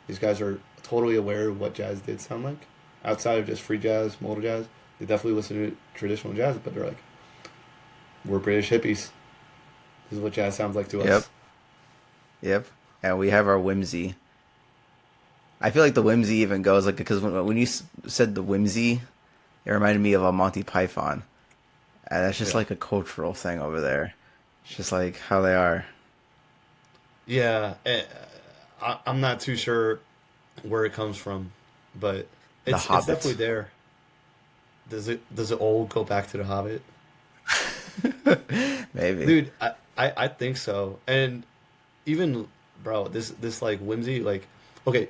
C: These guys are totally aware of what jazz did sound like, outside of just free jazz, modal jazz. They definitely listen to traditional jazz, but they're like, we're British hippies. This is what jazz sounds like to
B: Yep.
C: us.
B: Yep. And we have our whimsy. I feel like the whimsy even goes like because when you said the whimsy, it reminded me of a Monty Python, and that's just
C: Yeah.
B: like a cultural thing over there. It's just like how they are.
C: Yeah, I'm not too sure where it comes from, but
B: The
C: it's definitely
B: Hobbit.
C: there. Does it all go back to the Hobbit?
B: Maybe.
C: Dude, I think so. And even bro, this like whimsy, like okay,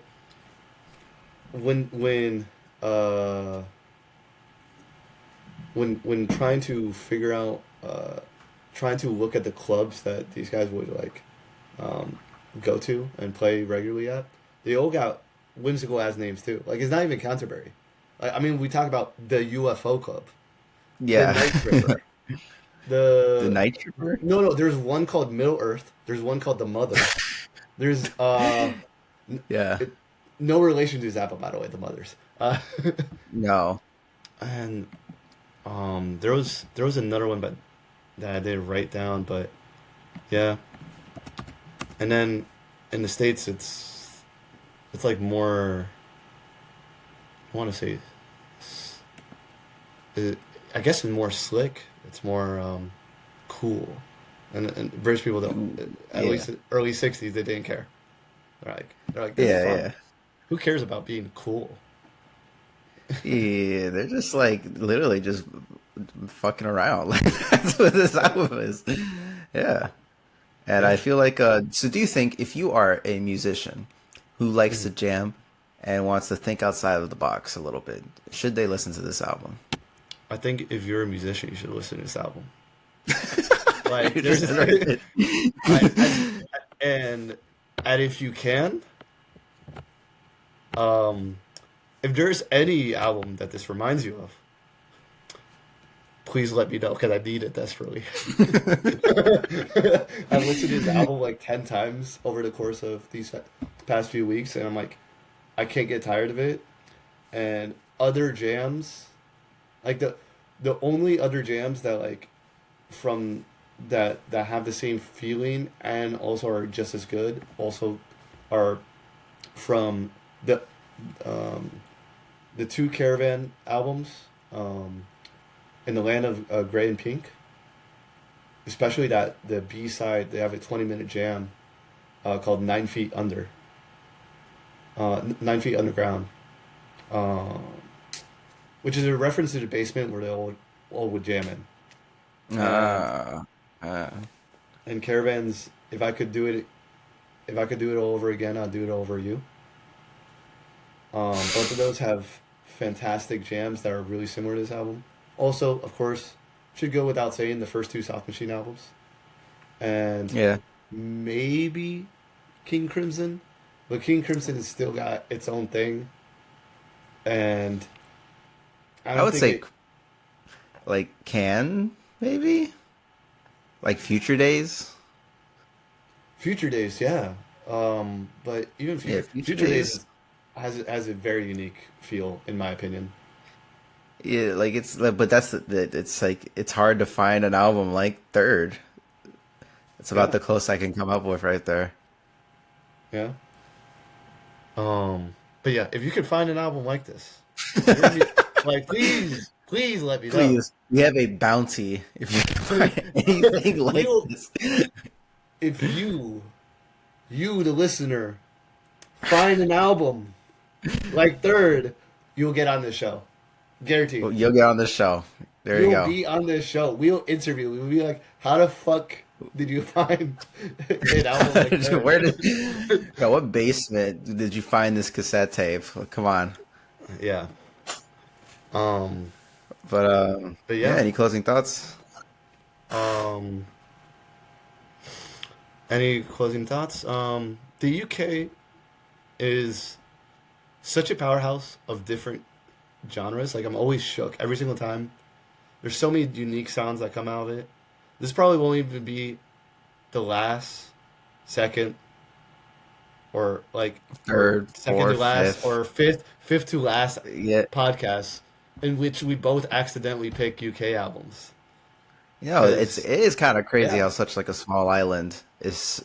C: when uh when trying to figure out trying to look at the clubs that these guys would like um go to and play regularly at, they all got whimsical ass names too. Like it's not even Canterbury. I mean, we talk about the UFO Club, the
B: Yeah.
C: Night Tripper,
B: The
C: the
B: Night Trooper?
C: no, there's one called Middle Earth. There's one called the Mothers. There's n-
B: Yeah.
C: it, no relation to Zappa, by the way, the Mothers.
B: No.
C: And there was another one, but that I didn't write down. But yeah, and then in the States, it's like more. I want to say, it, I guess it's more slick. It's more cool, and British people don't. At
B: Yeah.
C: least in the early '60s, they didn't care. They're like this is
B: Yeah,
C: fun.
B: yeah.
C: Who cares about being cool?
B: Yeah, they're just like literally just fucking around. Like that's what this album is. Yeah. And I
C: Yeah.
B: feel like so do you think if you are a musician who likes to
C: Mhm.
B: jam and wants to think outside of the box a little bit, should they listen to this album?
C: I think if you're a musician, you should listen to this album. Like
B: You
C: there's
B: just said
C: I
B: it.
C: and if you can, um, if there's any album that this reminds you of, please let me know because I need it desperately. I've listened to this album like 10 times over the course of these past few weeks, and I'm like, I can't get tired of it. And other jams, like the only other jams that like from that have the same feeling and also are just as good, also are from um, the two Caravan albums, um, in the land of Gray and Pink, especially that the B side, they have a 20-minute jam called 9 Feet Under, 9 Feet Underground, uh, which is a reference to the basement where they all would jam in. And
B: Uh, uh,
C: and Caravans, if I could do it all over again, I'd do it all over you. Both of those have fantastic jams that are really similar to this album. Also, of course, should go without saying the first two Soft Machine albums, and
B: yeah.
C: maybe King Crimson, but King Crimson has still got its own thing, and I
B: I
C: don't
B: would
C: think
B: say
C: it.
B: like Can maybe like Future Days.
C: Future Days, yeah, but even
B: Yeah, Future
C: Future Days
B: Days.
C: has a very unique feel, in my opinion.
B: Yeah, like it's like, but that's it's like it's hard to find an album like Third. It's about
C: Yeah,
B: the closest I can come up with right there.
C: yeah. But yeah, if you could find an album like this, if you're like, please, Please let me know.
B: Please, we have a bounty if you can find anything like
C: We'll-
B: this.
C: If you, the listener, find an album like Third, you'll get on this show. Guaranteed.
B: Well, you'll get on this show. There you
C: You'll
B: go.
C: be on this show. We'll interview. We'll be like, how the fuck did you find an album like Third?
B: Where did? Yo, what basement did you find this cassette tape? Come on.
C: Yeah.
B: But
C: But
B: yeah.
C: yeah.
B: Any closing thoughts?
C: Any closing thoughts? The UK is such a powerhouse of different genres. Like, I'm always shook every single time. There's so many unique sounds that come out of it. This probably won't even be the last, second, or like
B: Third,
C: second
B: fourth,
C: to last,
B: fifth.
C: or fifth to last
B: Yeah.
C: podcast in which we both accidentally pick UK albums.
B: Yeah, it is kind of crazy
C: Yeah.
B: how such like a small island is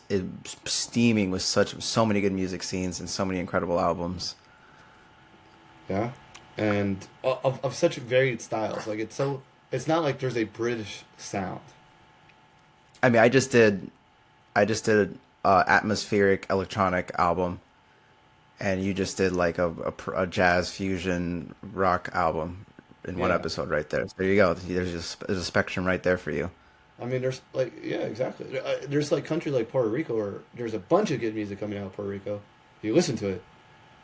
B: steaming with so many good music scenes and so many incredible albums.
C: Yeah, and of such varied styles. Like, it's not like there's a British sound.
B: I mean, I just did atmospheric electronic album, and you just did like a jazz fusion rock album in one
C: Yeah.
B: episode right there. So there you go. There's a spectrum right there for you.
C: I mean, there's like, yeah, exactly. There's like country like Puerto Rico, where there's a bunch of good music coming out of Puerto Rico. You listen to it,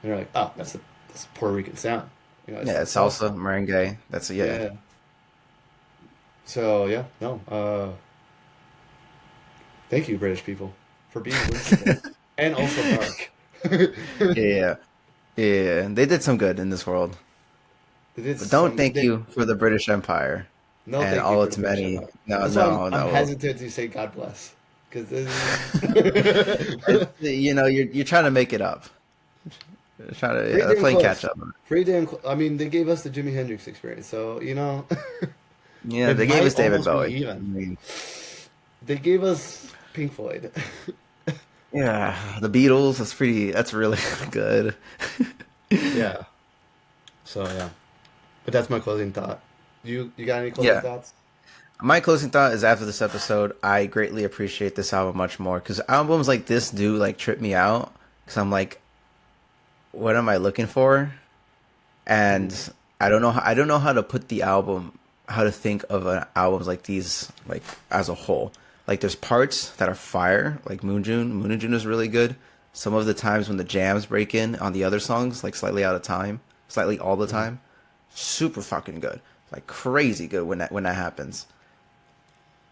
C: and you're like, oh, that's the Puerto Rican sound. You know,
B: Yeah, it's salsa, merengue. That's yeah.
C: So yeah, no. Thank you, British people, for being whimsical and also dark.
B: Yeah. Yeah, they did some good in this world.
C: They did
B: But don't
C: some-
B: thank
C: they-
B: you for the British Empire
C: No,
B: and
C: thank you
B: all
C: for
B: its
C: the British
B: many.
C: Empire.
B: No,
C: That's why
B: no,
C: I'm
B: no.
C: hesitant to say God bless, because
B: You know, you're trying to make it up. You're trying to
C: Pretty damn
B: playing
C: close.
B: catch up.
C: pretty damn. I mean, they gave us the Jimi Hendrix experience, so you know,
B: Yeah,
C: It
B: they gave
C: might
B: us David
C: almost be
B: Bowie.
C: even.
B: I mean,
C: they gave us Pink Floyd.
B: yeah, the Beatles. That's really good.
C: Yeah. So yeah, but that's my closing thought. You got any closing
B: Yeah.
C: thoughts?
B: My closing thought is after this episode, I greatly appreciate this album much more because albums like this do like trip me out because I'm like, what am I looking for? And I don't know how to put how to think of albums like these like as a whole. Like there's parts that are fire, like Moon June is really good. Some of the times when the jams break in on the other songs, like slightly all the time, super fucking good, like crazy good when that happens.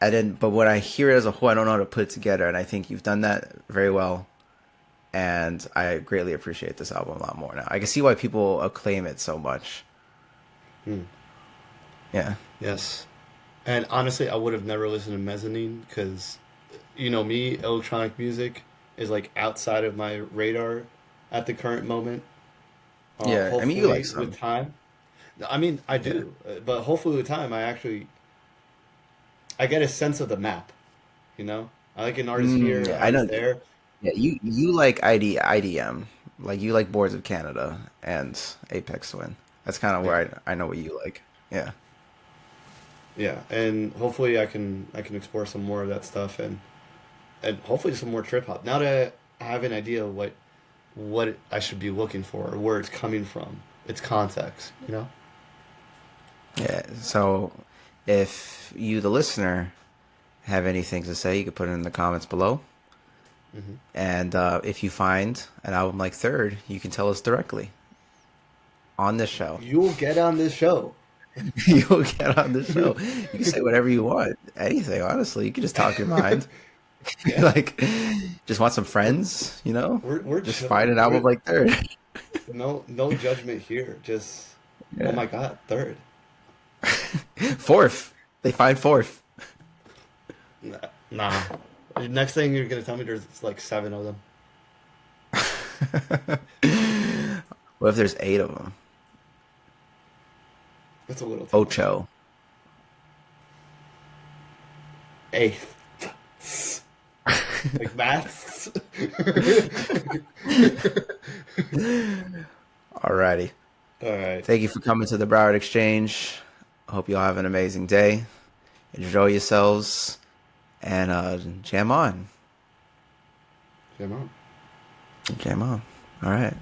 B: And then, but when I hear it as a whole, I don't know how to put it together, and I think you've done that very well. And I greatly appreciate this album a lot more now. I can see why people acclaim it so much. Yeah.
C: Yes. And honestly, I would have never listened to Mezzanine because, you know me, electronic music is like outside of my radar at the current moment.
B: Yeah, I mean, you
C: hopefully
B: like some.
C: with time. I mean, I do, but hopefully with time, I get a sense of the map. You know, I like an artist here,
B: yeah,
C: an
B: I know.
C: artist there.
B: Yeah, you like IDM, like you like Boards of Canada and Apex Twin. That's kind of where I know what you like. Yeah.
C: Yeah, and hopefully I can explore some more of that stuff and hopefully some more trip hop. Now that I have an idea of what I should be looking for or where it's coming from, its context, you know?
B: Yeah. So, if you, the listener, have anything to say, you can put it in the comments below.
C: Mm-hmm.
B: And if you find an album like Third, you can tell us directly on this show.
C: You'll get on this show.
B: You'll get on the show. You can say whatever you want. Anything, honestly. You can just talk your mind. Like, just want some friends, you know?
C: We're
B: just
C: chill.
B: find an album like Third.
C: No judgment here. Just oh my god, Third.
B: Fourth. They find fourth.
C: Nah. Next thing you're gonna tell me there's like 7 of them.
B: What if there's 8 of them?
C: That's a little tough.
B: Ocho.
C: 8. Like maths.
B: Alrighty.
C: All right.
B: Thank you for coming to the Broward Exchange. I hope you all have an amazing day. Enjoy yourselves and jam on.
C: Jam on.
B: Jam on. All right.